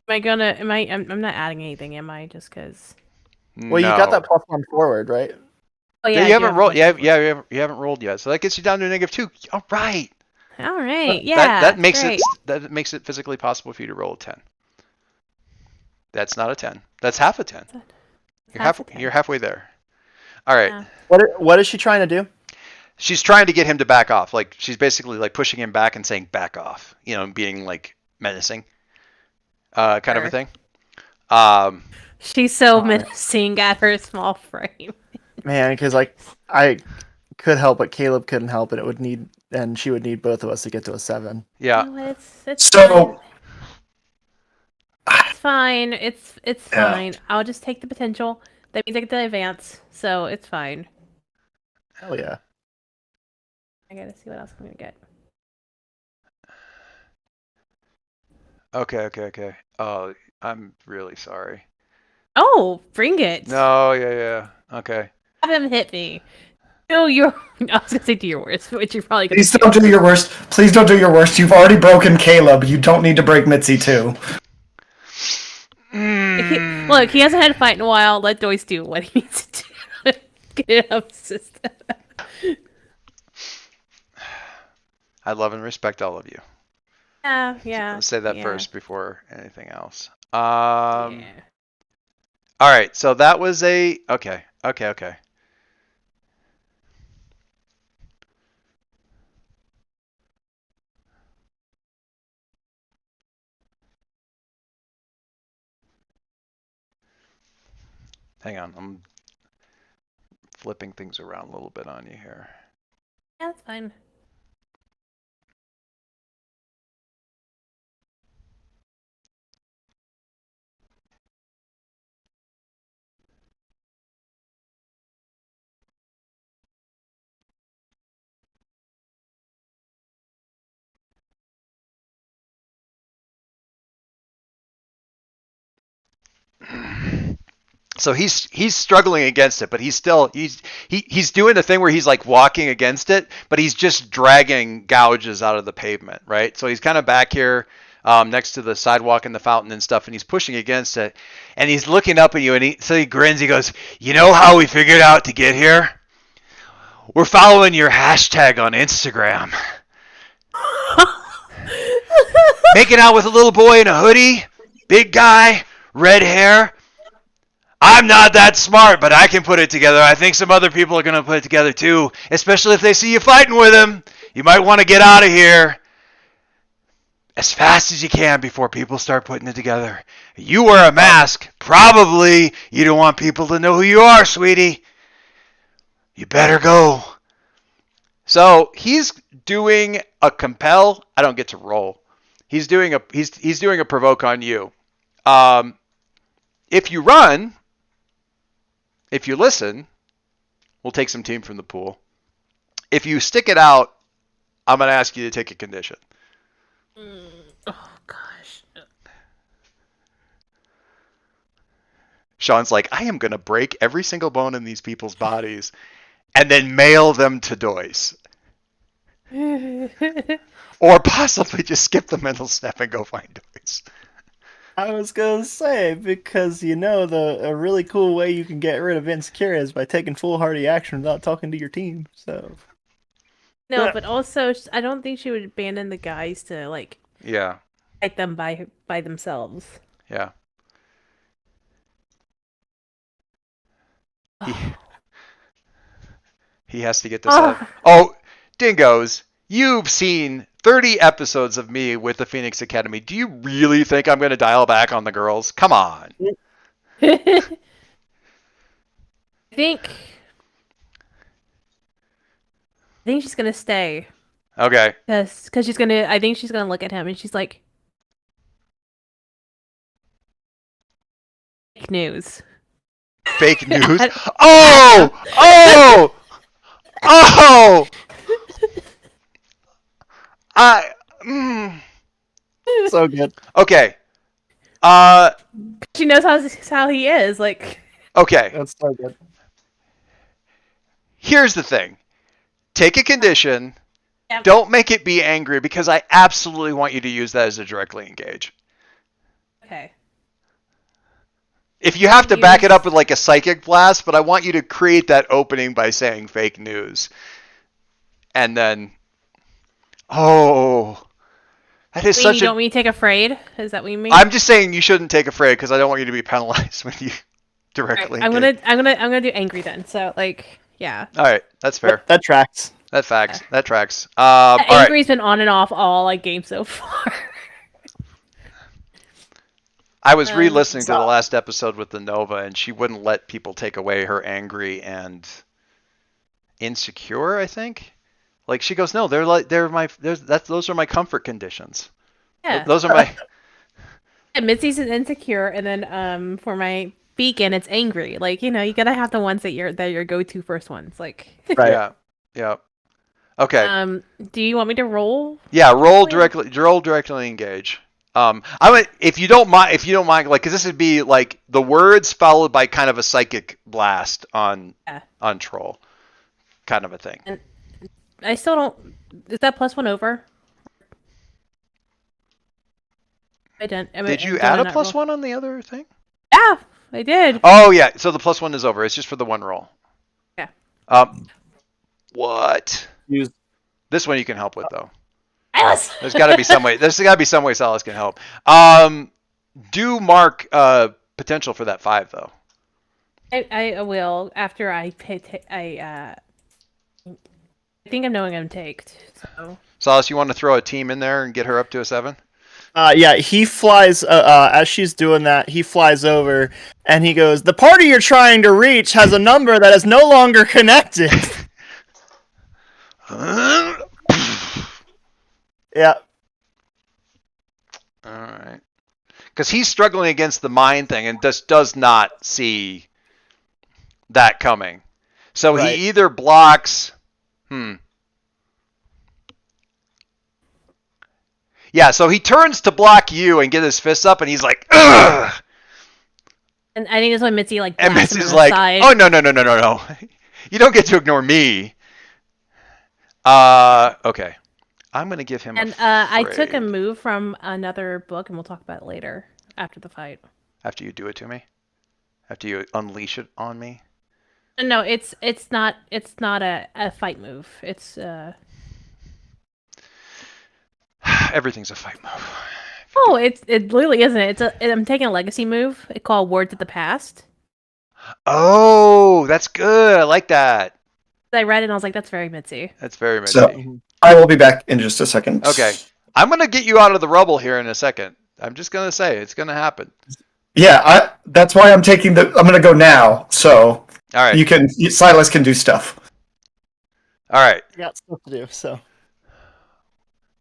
I gonna? I'm not adding anything, am I? Just because. Well, you got that +1 forward, right? Oh Yeah, yeah. you haven't rolled. You haven't rolled yet, so that gets you down to -2. All right. All right. Yeah. That makes great. that makes it physically possible for you to roll a 10. That's not a 10. That's half a 10. You're halfway there. All right. Yeah. What is she trying to do? She's trying to get him to back off. Like she's basically like pushing him back and saying back off. You know, being like menacing, kind of a thing. She's so menacing at her small frame. Man, because I could help, but Caleb couldn't help, and she would need both of us to get to a 7. Yeah. No, it's So fine. It's Yeah. fine. I'll just take the potential. That means I get to advance, so it's fine. Hell yeah. I gotta see what else I'm gonna get. Okay. Oh, I'm really sorry. Oh, bring it. No, yeah. Okay. Have him hit me. No, I was gonna say do your worst, which you're probably gonna please don't do your worst. Please don't do your worst. You've already broken Caleb. You don't need to break Mitzi too. Look, he hasn't had a fight in a while. Let Doyce do what he needs to do. Get it up, system. I love and respect all of you. Yeah. Let's say that yeah. first before anything else. Yeah. All right. So that was okay. Hang on. I'm flipping things around a little bit on you here. Yeah, that's fine. So he's struggling against it, but he's doing the thing where he's like walking against it, but he's just dragging gouges out of the pavement, right? So he's kind of back here next to the sidewalk and the fountain and stuff, and he's pushing against it, and he's looking up at you, and he grins. He goes, "You know how we figured out to get here? We're following your hashtag on Instagram." Making out with a little boy in a hoodie, big guy, red hair. I'm not that smart, but I can put it together. I think some other people are going to put it together too, especially if they see you fighting with him. You might want to get out of here as fast as you can before people start putting it together. You wear a mask. Probably you don't want people to know who you are, sweetie. You better go. So he's doing a compel. I don't get to roll. He's doing a provoke on you. If you run, if you listen, we'll take some team from the pool. If you stick it out, I'm going to ask you to take a condition. Oh gosh. Sean's like, I am going to break every single bone in these people's bodies and then mail them to Doyce. Or possibly just skip the mental step and go find Doyce. I was gonna say, because a really cool way you can get rid of insecure is by taking foolhardy action without talking to your team. So No, but also I don't think she would abandon the guys to like Yeah. fight them by themselves. Yeah. He has to get this out. Oh, dingoes, you've seen 30 episodes of me with the Phoenix Academy. Do you really think I'm going to dial back on the girls? Come on. I think she's gonna stay Okay. because I think she's gonna look at him and she's like, fake news. Fake news? Oh! Oh! Oh! so good. Okay. She knows how he is. Like, Okay. That's so good. Here's the thing. Take a condition. Yep. Don't make it be angry because I absolutely want you to use that as a directly engage. okay, If you have to back it up with like a psychic blast, but I want you to create that opening by saying fake news. And then, oh, that is wait, such you don't mean take afraid? Is that what you mean? I'm just saying you shouldn't take afraid because I don't want you to be penalized when you directly. I'm engage. gonna do angry then. So like, yeah. All right, that's fair. That tracks. That facts. That tracks. All right. Angry's been on and off all like game so far. I was re-listening to the so- last episode with the Nova, and she wouldn't let people take away her angry and insecure. I think, like she goes, no, those are my comfort conditions. Yeah. Those are my. Yeah, Mitzi's is insecure, and then for my beacon, it's angry. Like you gotta have the ones that your go-to first ones. Like. Right. Yeah. Yeah. Okay. Do you want me to roll? Yeah. Roll directly engage. I would, if you don't mind, like, because this would be like the words followed by kind of a psychic blast on troll, kind of a thing. And I still don't. Is that +1 over? I didn't. Did you add a +1 on the other thing? Yeah, I did. Oh yeah. So the +1 is over. It's just for the one roll. Yeah. What? Use This one you can help with though. Alice. There's got to be some way. There's got to be some way Silas can help. Do mark potential for that 5 though. I will after I think I know what I'm gonna take. So. Silas, you want to throw a team in there and get her up to a 7? Yeah, he flies, as she's doing that, he flies over, and he goes, the party you're trying to reach has a number that is no longer connected. Yeah. All right. Because he's struggling against the mind thing and just does not see that coming. So Right. he either blocks... Yeah, so he turns to block you and get his fists up, and he's like, ugh! And I think that's why Mitzi like And blasts him in Mitzi's the like, side. "Oh no, no, no, no, no, no! You don't get to ignore me." Okay. I'm gonna give him And a I took a afraid. move from another book, and we'll talk about it later after the fight. After you do it to me, after you unleash it on me. No, it's not a fight move. It's Everything's a fight move. oh, it literally isn't. I'm taking a legacy move. It's called Words of the Past. Oh, that's good. I like that. I read it and I was like, that's very Mitzi. That's very So Mitzi. I will be back in just a second. Okay. I'm gonna get you out of the rubble here in a second. I'm just gonna say it's gonna happen. Yeah, that's why I'm taking I'm gonna go now, so All right. Silas can do stuff. All right. I got stuff to do. So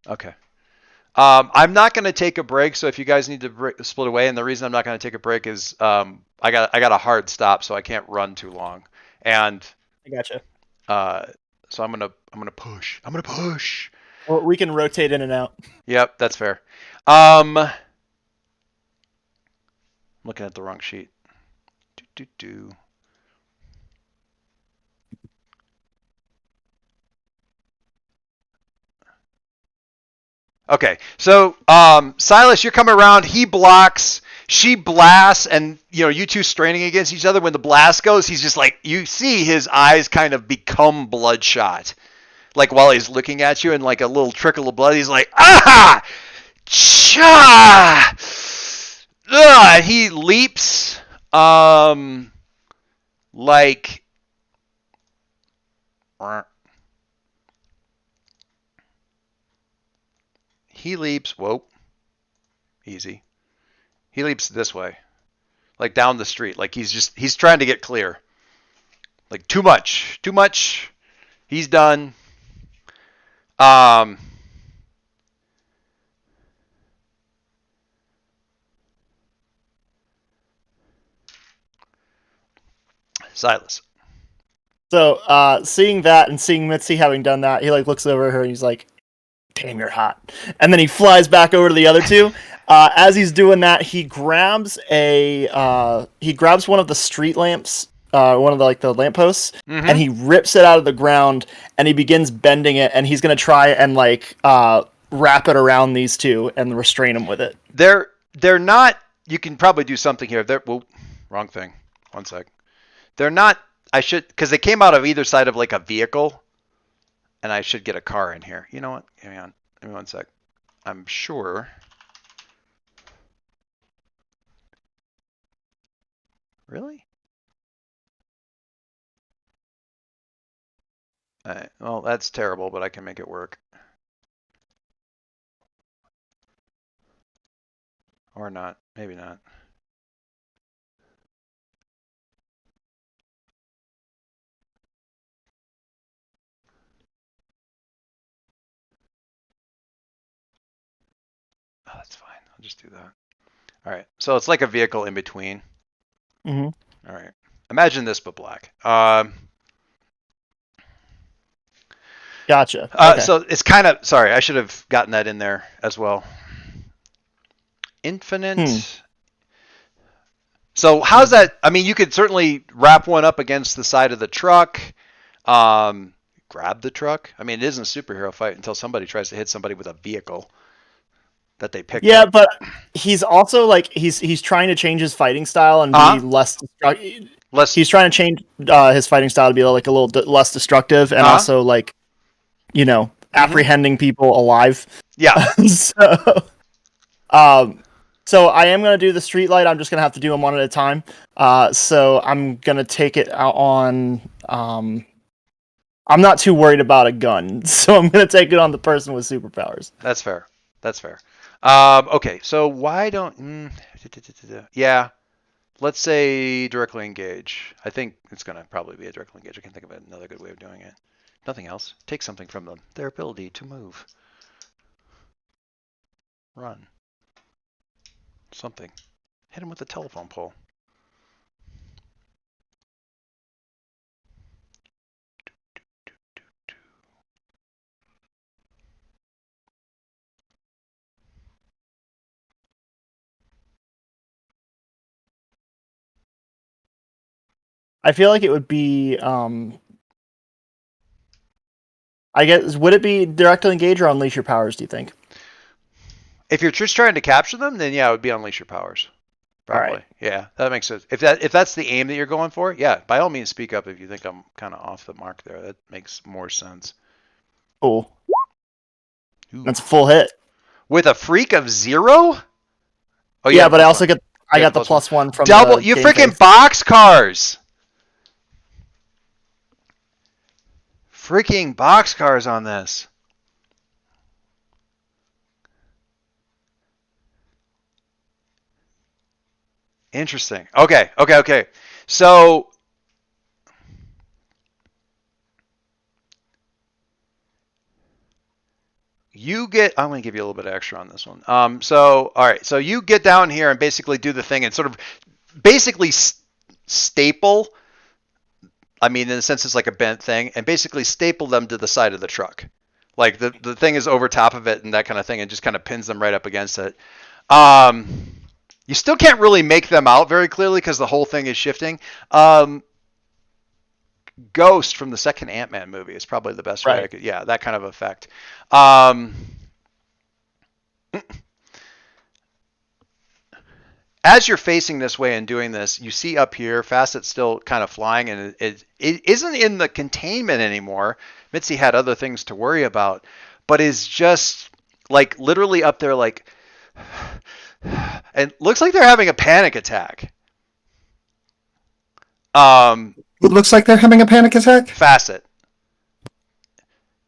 Okay. I'm not going to take a break, so if you guys need to split away, and the reason I'm not going to take a break is I got a hard stop, so I can't run too long, and I gotcha. so I'm gonna push. I'm gonna push. Well, we can rotate in and out. Yep, that's fair. Looking at the wrong sheet. Do. Okay, so Silas, you're coming around. He blocks. She blasts, and you two straining against each other. When the blast goes, he's just like, you see his eyes kind of become bloodshot, like while he's looking at you, and like a little trickle of blood. He's like, ah, cha. Ugh, he leaps, like. He leaps. Whoa, easy. He leaps this way, like down the street. Like he's trying to get clear. Like too much. He's done. Silas. So, seeing that and seeing Mitzi having done that, he like looks over at her and he's like, "Damn, you're hot." And then he flies back over to the other two. As he's doing that, he grabs one of the street lamps, one of the lampposts, Mm-hmm. and he rips it out of the ground and he begins bending it, and he's gonna try and wrap it around these two and restrain them with it. They're not. You can probably do something here. Wrong thing. One sec. They're not. Because they came out of either side of like a vehicle, and I should get a car in here. You know what? Hang on. Give me one sec. I'm sure. Really? Well, that's terrible, but I can make it work. Or not. Maybe not. Oh, that's fine. I'll just do that. All right. So it's like a vehicle in between. Mm-hmm. All right. Imagine this, but black. Gotcha. Okay. So it's kind of, sorry, I should have gotten that in there as well. Infinite. So how's that? I mean, you could certainly wrap one up against the side of the truck. Grab the truck. I mean, it isn't a superhero fight until somebody tries to hit somebody with a vehicle that they picked Yeah, up. but he's also like he's trying to change his fighting style and be less destructive. He's trying to change his fighting style to be like a little less destructive and also like apprehending people alive. Yeah. So I am gonna do the street light. I'm just gonna have to do them one at a time. So I'm gonna take it out on. I'm not too worried about a gun, so I'm gonna take it on the person with superpowers. That's fair. Okay, so why don't? Yeah, let's say directly engage. I think it's gonna probably be a directly engage. I can think of another good way of doing it. Nothing else. Take something from them. Their ability to move. Run. Something. Hit him with a telephone pole. I feel like it would be. I guess would it be directly engage or unleash your powers? Do you think? If you're just trying to capture them, then yeah, it would be unleash your powers. All Probably. right. Yeah, that makes sense. If that's the aim that you're going for, yeah, by all means speak up if you think I'm kind of off the mark there. That makes more sense. Cool. Ooh. That's a full hit. With a freak of 0? Oh Yeah, but I also get I Yeah, got the plus +1 from double. the You game freaking phase. box cars. Freaking box cars on this. Interesting. Okay. So you get. I'm going to give you a little bit of extra on this one. So all right. So you get down here and basically do the thing and sort of basically staple. I mean, in a sense, it's like a bent thing, and basically staple them to the side of the truck. Like the thing is over top of it and that kind of thing, and just kind of pins them right up against it. You still can't really make them out very clearly because the whole thing is shifting. Ghost from the second Ant-Man movie is probably the best way I could. Yeah, that kind of effect. As you're facing this way and doing this, you see up here, Facet's still kind of flying, and it isn't in the containment anymore. Mitzi had other things to worry about, but is just like literally up there, like, and looks like they're having a panic attack. It looks like they're having a panic attack. Facet.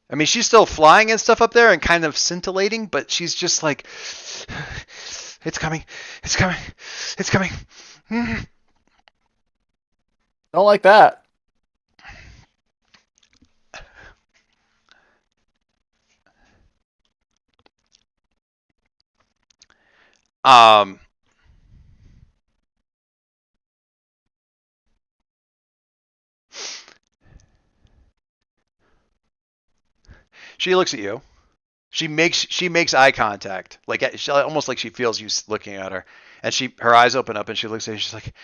I mean, she's still flying and stuff up there and kind of scintillating, but she's just like, it's coming. Don't like that. She looks at you. She makes eye contact, like almost like she feels you looking at her, and her eyes open up and she looks at you. She's like,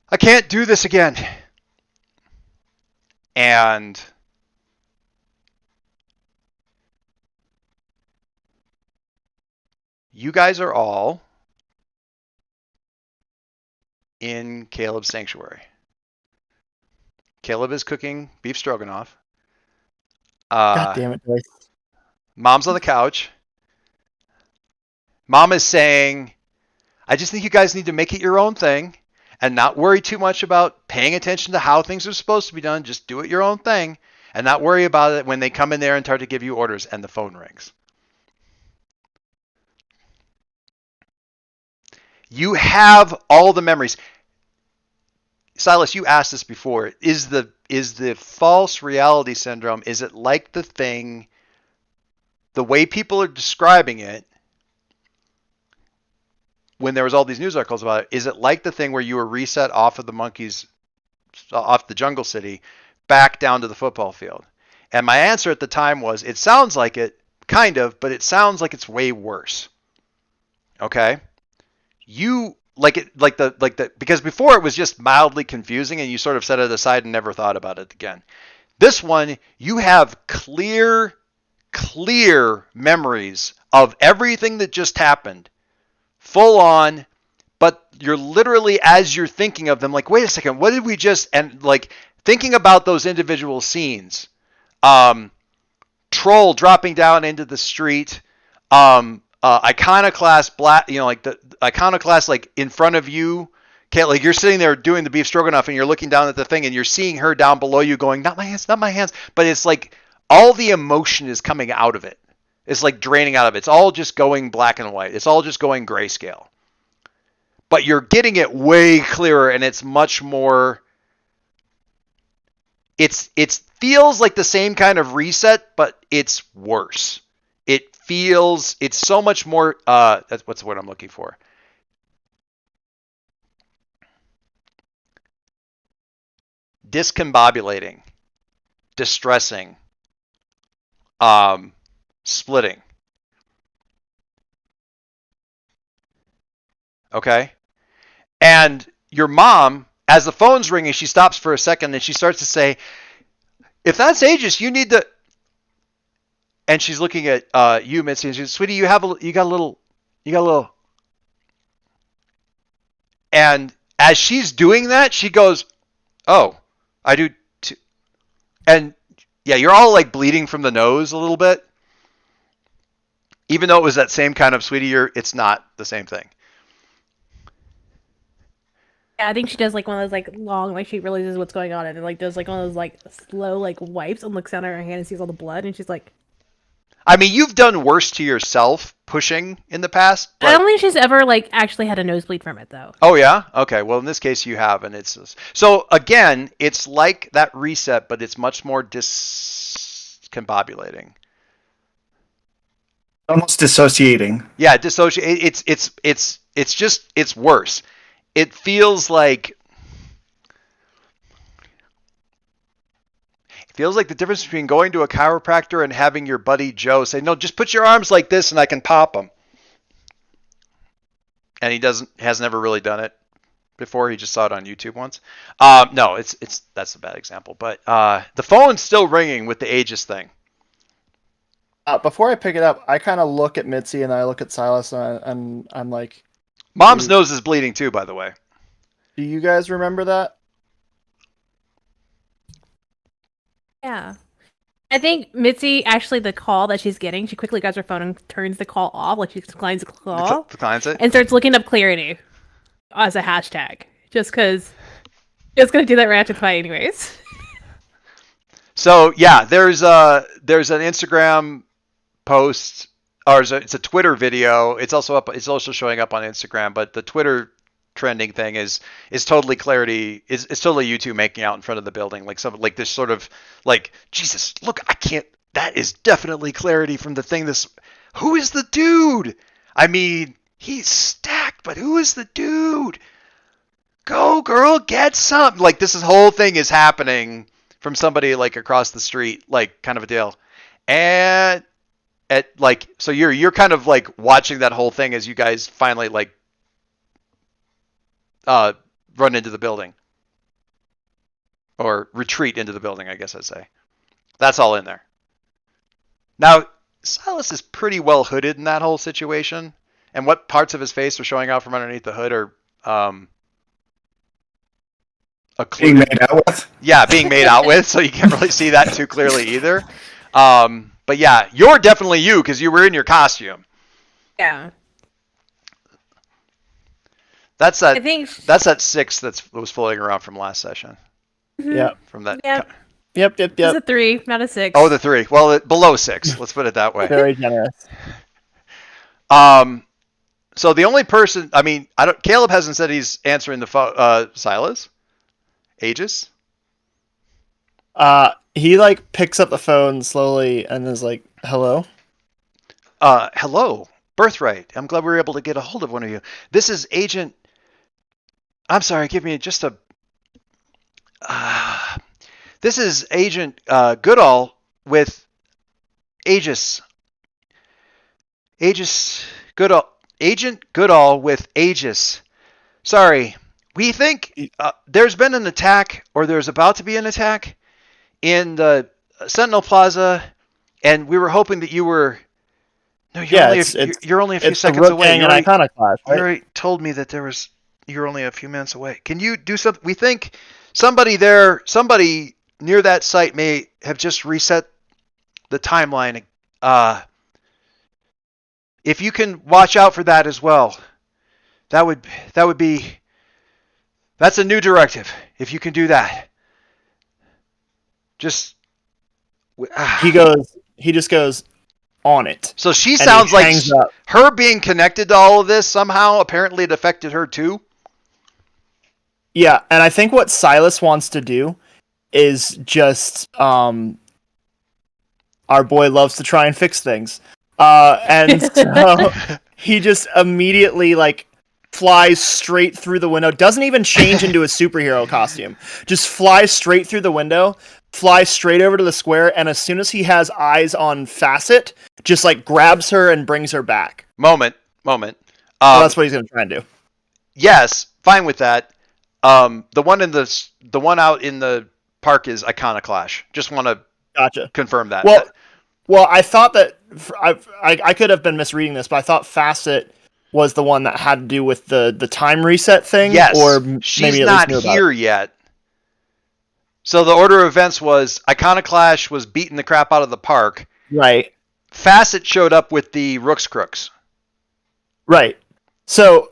"I can't do this again." And you guys are all in Caleb's sanctuary. Caleb is cooking beef stroganoff. God damn it, Joyce. Mom's on the couch. Mom is saying, I just think you guys need to make it your own thing and not worry too much about paying attention to how things are supposed to be done. Just do it your own thing and not worry about it when they come in there and start to give you orders and the phone rings. You have all the memories. Silas, you asked this before. Is the false reality syndrome, is it like the thing, the way people are describing it, when there was all these news articles about it, is it like the thing where you were reset off of the monkeys, off the jungle city, back down to the football field? And my answer at the time was, it sounds like it, kind of, but it sounds like it's way worse. Okay? You because before it was just mildly confusing and you sort of set it aside and never thought about it again. This one, you have clear memories of everything that just happened, full on, but you're literally, as you're thinking of them, like, wait a second, what did we just, and like thinking about those individual scenes, troll dropping down into the street, iconoclast black, like the iconoclast, like in front of you. Okay, like you're sitting there doing the beef stroganoff and you're looking down at the thing and you're seeing her down below you going, not my hands. But it's like all the emotion is coming out of it. It's like draining out of it. It's all just going black and white. It's all just going grayscale. But you're getting it way clearer and it's much more. It feels like the same kind of reset, but it's worse. It's so much more, that's what's the word I'm looking for. Discombobulating, distressing, splitting. Okay? And your mom as the phone's ringing, she stops for a second and she starts to say, "If that's Aegis, you need to." And she's looking at you, Mitzi, and she says, "Sweetie, you got a little." And as she's doing that, she goes, "Oh, I do too." And yeah, you're all like bleeding from the nose a little bit. Even though it was that same kind of sweetie, it's not the same thing. Yeah, I think she does like one of those like long, like she realizes what's going on and like does like one of those like slow like wipes and looks down at her hand and sees all the blood and she's like, I mean, you've done worse to yourself pushing in the past. I don't think she's ever like actually had a nosebleed from it though. Oh yeah? Okay. Well, in this case you have, and it's so again, it's like that reset, but it's much more discombobulating. Almost dissociating. Yeah, dissociate. It's worse. It feels like the difference between going to a chiropractor and having your buddy Joe say, "No, just put your arms like this and I can pop them." And he has never really done it before. He just saw it on YouTube once. No, that's a bad example. But the phone's still ringing with the Aegis thing. Before I pick it up, I kind of look at Mitzi and I look at Silas and I'm like, Mom's nose is bleeding too, by the way. do you guys remember that? Yeah. I think Mitzi actually the call that she's getting, she quickly grabs her phone and turns the call off, like she declines the call. Declines it? And starts looking up clarity as a hashtag. Just because it's gonna do that right after the fight anyways. So yeah, there's an Instagram post, or it's a Twitter video. It's also showing up on Instagram, but the Twitter trending thing is totally clarity. It's totally you two making out in front of the building, like some like this sort of like, Jesus, look, I can't. That is definitely clarity from the thing. Who is the dude? I mean, he's stacked, but who is the dude? Go, girl, get some. Like this whole thing is happening from somebody like across the street, like kind of a deal. And so you're kind of like watching that whole thing as you guys finally like run into the building. Or retreat into the building, I guess I'd say. That's all in there. Now, Silas is pretty well hooded in that whole situation. And what parts of his face are showing out from underneath the hood are Being made out with? Yeah, being made out with, so you can't really see that too clearly either. But yeah, you're definitely you because you were in your costume. Yeah. That's that. I think That's that 6 that was floating around from last session. Yeah. From that. Yep. Yep. It's a 3, not a 6. Oh, the 3. Well, below 6. Let's put it that way. Very generous. So the only person, I mean, Caleb hasn't said he's answering the phone. Silas, Aegis. He like picks up the phone slowly and is like, "Hello." Hello, Birthright. I'm glad we were able to get a hold of one of you. This is Agent. I'm sorry. Give me just a. This is Agent Goodall with Aegis. Goodall. Agent Goodall with Aegis. Sorry, we think there's been an attack, or there's about to be an attack in the Sentinel Plaza, and we were hoping that you were. No, you're only a few seconds away. You already told me that you're only a few minutes away. Can you do something? We think somebody near that site may have just reset the timeline. If you can watch out for that as well, that would be. That's a new directive. If you can do that, just. He just goes on it. So she And sounds he like hangs up. her being connected to all of this somehow. Apparently, it affected her too. Yeah, and I think what Silas wants to do is just our boy loves to try and fix things. And so he just immediately like flies straight through the window, doesn't even change into a superhero costume. Just flies straight through the window, flies straight over to the square, and as soon as he has eyes on Facet, just like grabs her and brings her back. Moment. So that's what he's gonna try and do. Yes, fine with that. The one out in the park is Iconoclash. Just want to Gotcha. confirm that. Well, I thought that I could have been misreading this, but I thought Facet was the one that had to do with the time reset thing. Yes, or she's maybe at not least knew here about it. yet. So the order of events was Iconoclash was beating the crap out of the park. Right. Facet showed up with the Rooks Crooks. Right. So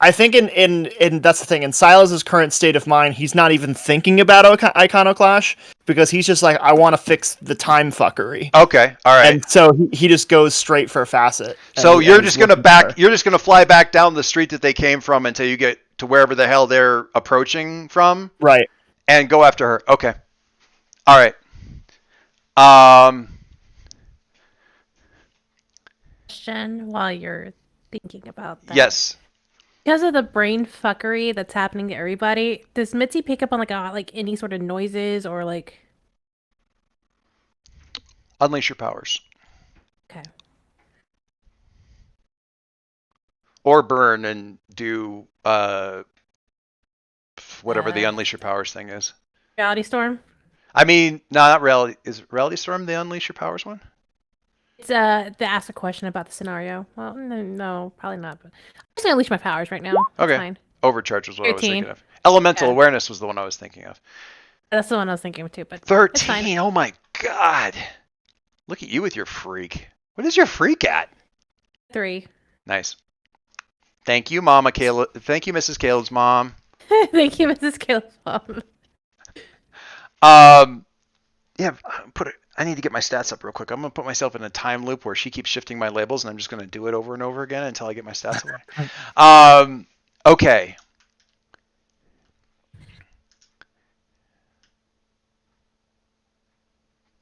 I think in that's the thing. In Silas's current state of mind, he's not even thinking about Iconoclash because he's just like, I want to fix the time fuckery. Okay, all right. And so he just goes straight for Facet. So you're just gonna fly back down the street that they came from until you get to wherever the hell they're approaching from, right? And go after her. Okay. All right. Question while you're thinking about that. Yes. Because of the brain fuckery that's happening to everybody, does Mitzi pick up on like any sort of noises or like? Unleash your powers. Okay. Or burn and do whatever the unleash your powers thing is. Reality Storm? I mean, no, not reality. Is Reality Storm the unleash your powers one? It's they asked a question about the scenario. Well, no, probably not. But I'm just gonna unleash my powers right now. That's Okay. fine. Overcharge was what 13. I was thinking of. Elemental Yeah. awareness was the one I was thinking of. That's the one I was thinking of too. But it's 13. fine. Oh my god. Look at you with your freak. What is your freak at? 3. Nice. Thank you, Mama Caleb. Thank you, Mrs. Caleb's mom. Thank you, Mrs. Caleb's mom. Yeah, I need to get my stats up real quick. I'm gonna put myself in a time loop where she keeps shifting my labels, and I'm just gonna do it over and over again until I get my stats away. Okay.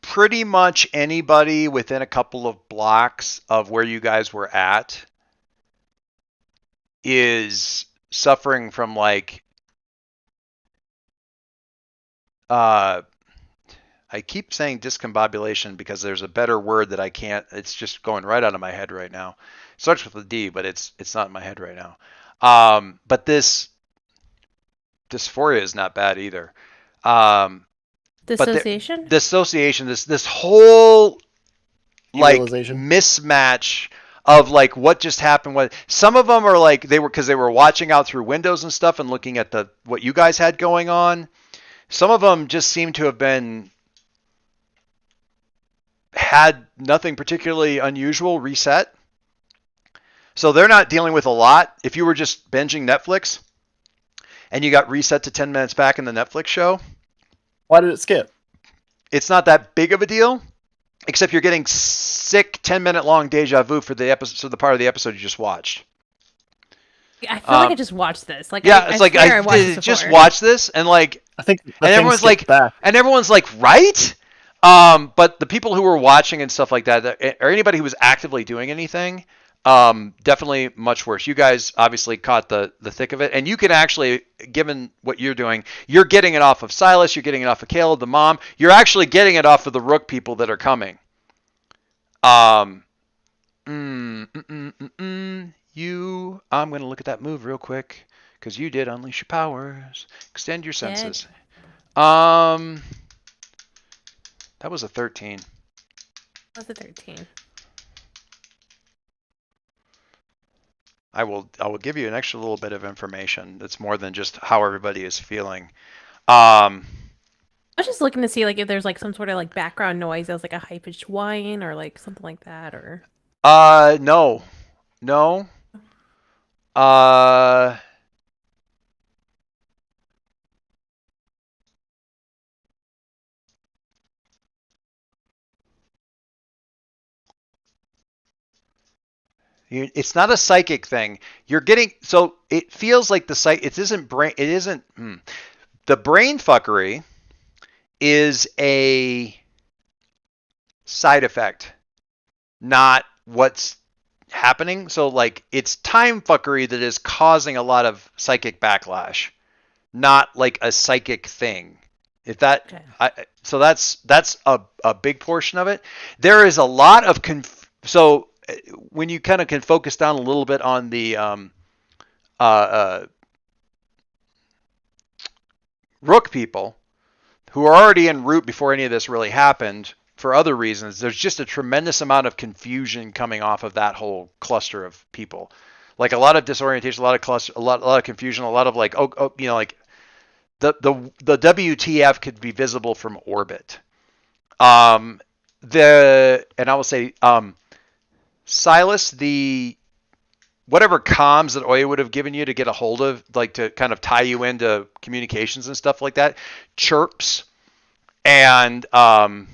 Pretty much anybody within a couple of blocks of where you guys were at is suffering from like I keep saying discombobulation because there's a better word that I can't. It's just going right out of my head right now. It starts with a D, but it's not in my head right now. But this dysphoria is not bad either. Dissociation. Dissociation. This whole like mismatch of like what just happened. What some of them are like because they were watching out through windows and stuff and looking at what you guys had going on. Some of them just seem to have had nothing particularly unusual reset. So they're not dealing with a lot. If you were just binging Netflix and you got reset to 10 minutes back in the Netflix show. Why did it skip? It's not that big of a deal, except you're getting sick 10-minute long deja vu for the episode, so the part of the episode you just watched. I feel like I just watched this. Like, yeah, it's like I did just watch this, and like I think, and everyone's like, right? But the people who were watching and stuff like that, or anybody who was actively doing anything, definitely much worse. You guys obviously caught the thick of it, and you can actually, given what you're doing, you're getting it off of Silas, you're getting it off of Caleb, the mom, you're actually getting it off of the Rook people that are coming. I'm going to look at that move real quick, because you did unleash your powers, extend your senses. That was a 13. That was a 13. I will give you an extra little bit of information that's more than just how everybody is feeling. I was just looking to see like if there's like some sort of like background noise that was like a high pitched whine or like something like that or. No. It's not a psychic thing. You're getting so it feels like it isn't brain. It isn't the brain fuckery is a side effect, not what's happening. So like it's time fuckery that is causing a lot of psychic backlash, not like a psychic thing. If that, okay. So that's a big portion of it. There is a lot of so when you kind of can focus down a little bit on the Rook people who are already en route before any of this really happened for other reasons. There's just a tremendous amount of confusion coming off of that whole cluster of people. Like a lot of disorientation, a lot of cluster, a lot of confusion, a lot of like, like the WTF could be visible from orbit. And I will say, Silas, the whatever comms that Oya would have given you to get a hold of, like to kind of tie you into communications and stuff like that, chirps. And I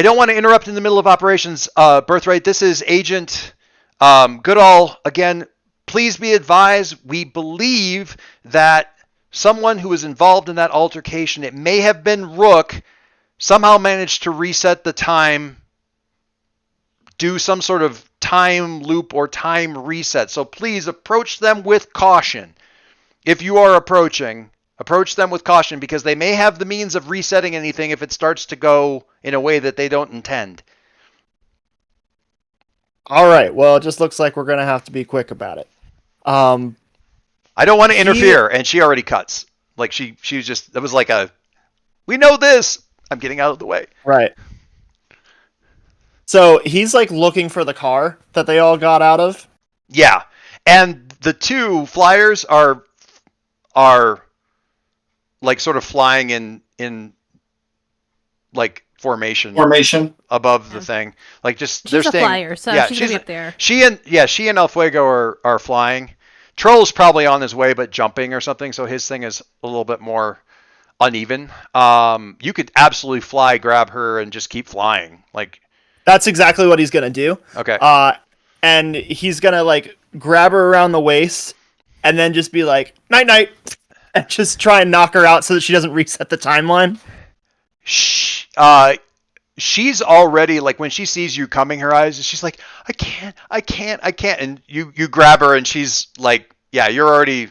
don't want to interrupt in the middle of operations, Birthright. This is Agent Goodall. Again, please be advised, we believe that someone who was involved in that altercation, it may have been Rook, somehow managed to reset the time, do some sort of time loop or time reset. So please approach them with caution. If you are approach them with caution, because they may have the means of resetting anything if it starts to go in a way that they don't intend. All right. Well, it just looks like we're gonna have to be quick about it. I don't want to interfere, and she already cuts. Like she was just, that was like we know this. I'm getting out of the way. Right. So he's like looking for the car that they all got out of. Yeah, and the two flyers are like sort of flying in like formation above the thing. Like just She's they're a staying. flyer, so Yeah, she's gonna be up there. She and El Fuego are flying. Troll's probably on his way, but jumping or something, so his thing is a little bit more uneven. You could absolutely fly, grab her, and just keep flying. Like that's exactly what he's gonna do. Okay. And he's gonna like grab her around the waist, and then just be like night night, and just try and knock her out so that she doesn't reset the timeline. She's already like when she sees you coming, her eyes, she's like, I can't, and you grab her, and she's like, yeah, you're already.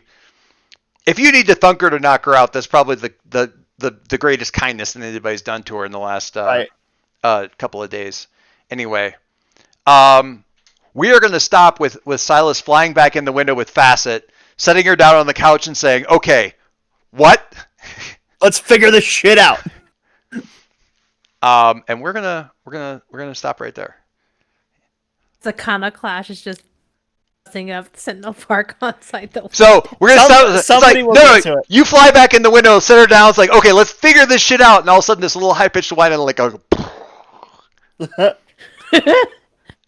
If you need to thunk her to knock her out, that's probably the greatest kindness that anybody's done to her in the last couple of days. Anyway, we are going to stop with Silas flying back in the window with Facet, setting her down on the couch and saying, "Okay, what? Let's figure this shit out." And we're gonna stop right there. The Kana Clash is just busting up Sentinel Park on site. So we're gonna stop. Somebody will get to it. You fly back in the window, set her down. It's like, okay, let's figure this shit out. And all of a sudden, this little high pitched whine and like a.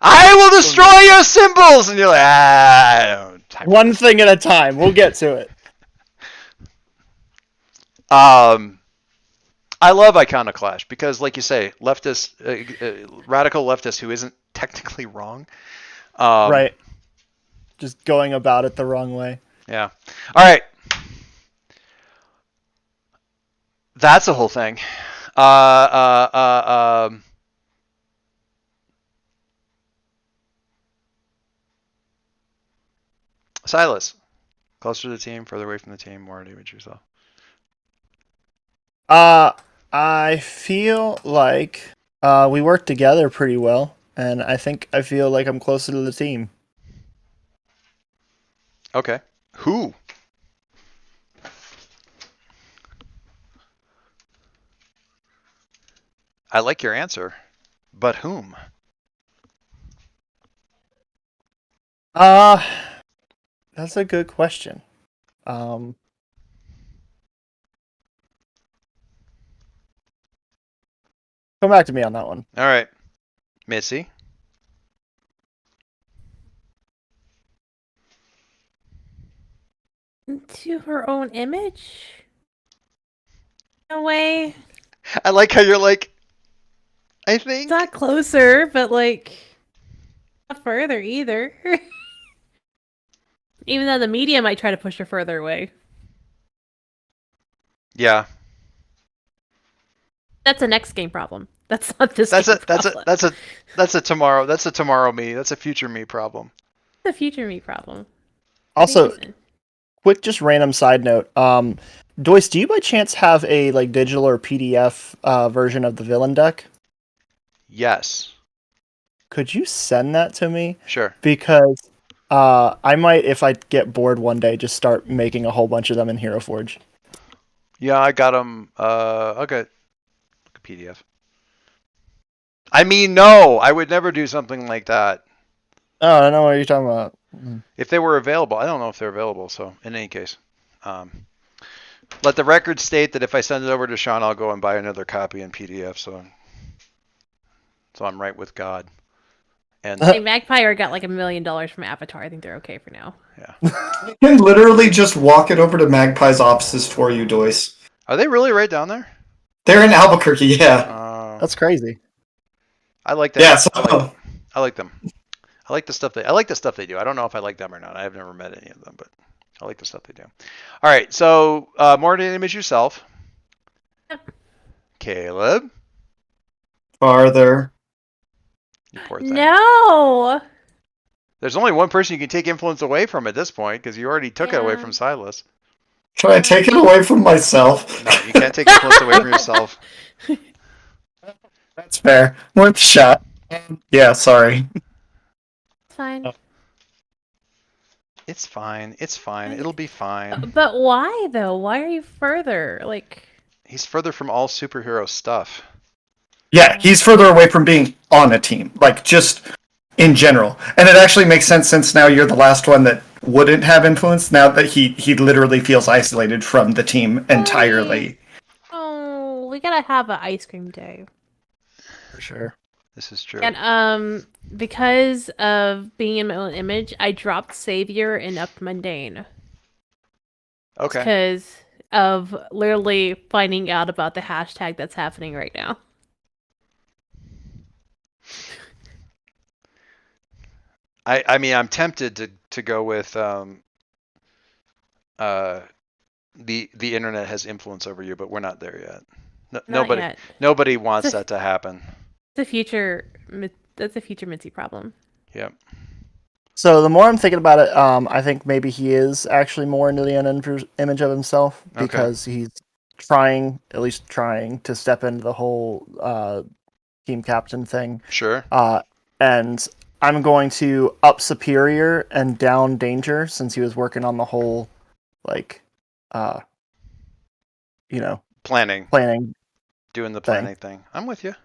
I will destroy your symbols, and you're like, I don't. One thing at a time. We'll get to it. I love Iconoclash because, like you say, leftist, radical leftist who isn't technically wrong. Right. Just going about it the wrong way. Yeah. All right. That's the whole thing. Silas, closer to the team, further away from the team, more damage yourself. I feel like we work together pretty well, and I feel like I'm closer to the team. Okay. Who? I like your answer, but whom? That's a good question. Come back to me on that one. All right. Missy? To her own image? In a way. I like how you're like, I think. It's not closer, but like, not further either. Even though the media might try to push her further away. Yeah. That's a next game problem. That's not this. That's a tomorrow. That's a tomorrow me. That's a future me problem. It's a future me problem. Also, quick, just random side note. Doyce, do you by chance have a like digital or PDF version of the villain deck? Yes. Could you send that to me? Sure. Because I might, if I get bored one day, just start making a whole bunch of them in Hero Forge. Yeah, I got them. Okay, PDF. I mean, no, I would never do something like that Oh, I don't know what you're talking about. if they were available. I don't know if they're available. So in any case, let the record state that if I send it over to Sean, I'll go and buy another copy in PDF. So I'm right with God. And Hey, Magpie got like $1 million from Avatar. I think they're okay for now. yeah, I can literally just walk it over to Magpie's offices for you, Doyce. are they really right down there? They're in Albuquerque, yeah. That's crazy. I like that. Yeah, so I like them. I like the stuff they do. I don't know if I like them or not. I've never met any of them, but I like the stuff they do. All right, so more to image yourself. Caleb. farther. You poor thing. No. There's only one person you can take influence away from at this point because you already took it away from Silas. Can I take it away from myself? No, you can't take influence away from yourself. That's fair. Worth a shot. Yeah, sorry. It's fine. It's fine. It's fine. It'll be fine. But why though? Why are you further? Like, He's further from all superhero stuff. Yeah, he's further away from being on a team, like just in general. And it actually makes sense since now you're the last one that wouldn't have influence. Now that he literally feels isolated from the team entirely. oh, we gotta have an ice cream day. For sure. This is true. And because of being in my own image, I dropped Savior and upped Mundane. Okay. Because of literally finding out about the hashtag that's happening right now. I mean, I'm tempted to go with the internet has influence over you, but we're not there yet. Not yet. Nobody wants that to happen. That's a future Mitzi problem. Yep. So the more I'm thinking about it, I think maybe he is actually more into the image of himself Okay. because he's at least trying to step into the whole team captain thing. Sure. And I'm going to up Superior and down Danger since he was working on the whole, like, Planning. Doing the thing. planning thing. I'm with you.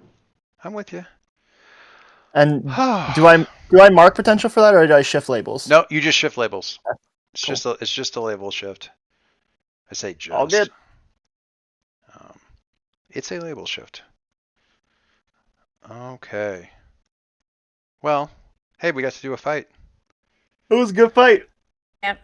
And do I mark potential for that, or do I shift labels? No, you just shift labels. It's Cool. just a label shift. I say just. All good. It's a label shift. Okay. Well, hey, we got to do a fight. It was a good fight. Yep.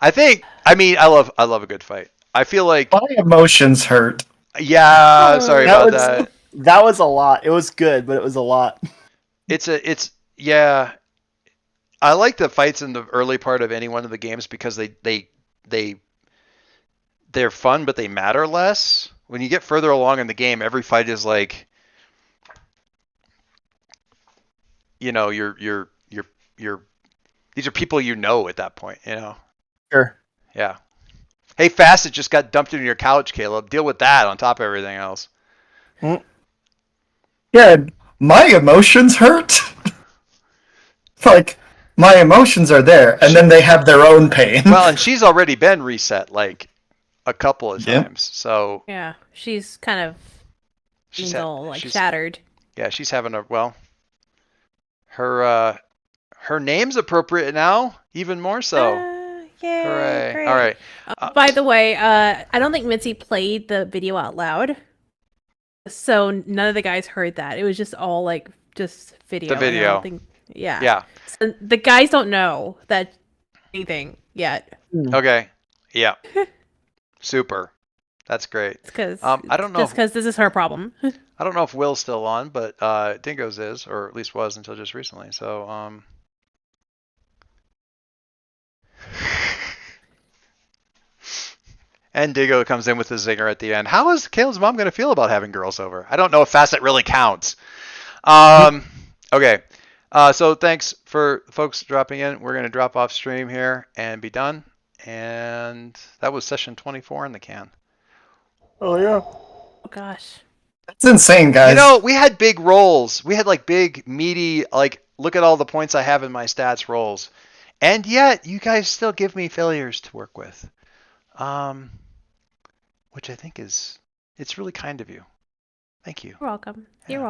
I mean, I love a good fight. I feel like, My emotions hurt. yeah, sorry about that. That was a lot. It was good, but it was a lot. Yeah. I like the fights in the early part of any one of the games because they're fun, but they matter less. When you get further along in the game, every fight is like, you know, you're these are people you know at that point, you know. Sure. Yeah. Hey, Facet just got dumped into your couch, Caleb. Deal with that on top of everything else. Yeah, my emotions hurt. Like, my emotions are there, and then they have their own pain. Well, and she's already been reset like a couple of Yeah. times, so Yeah, she's kind of she's shattered. Yeah, she's having her name's appropriate now, even more so. Yay, Hooray! great. All right. By the way, I don't think Mitzi played the video out loud, so none of the guys heard that. It was just all like just video. The video. I don't think, yeah. Yeah. So the guys don't know that anything yet. Okay. Yeah. Super. That's great. Because I don't know. Just because this is her problem. I don't know if Will's still on, but Dingo's is, or at least was until just recently. So and Dingo comes in with a zinger at the end. How is Caleb's mom going to feel about having girls over? I don't know if Facet really counts. Okay. So thanks for folks dropping in. We're going to drop off stream here and be done. And that was session 24 in the can. Oh yeah. Oh gosh. That's insane, guys. You know, we had big rolls. We had like big, meaty, like, look at all the points I have in my stats rolls. And yet, you guys still give me failures to work with. which I think is it's really kind of you. Thank you. You're welcome. Yeah. You're welcome.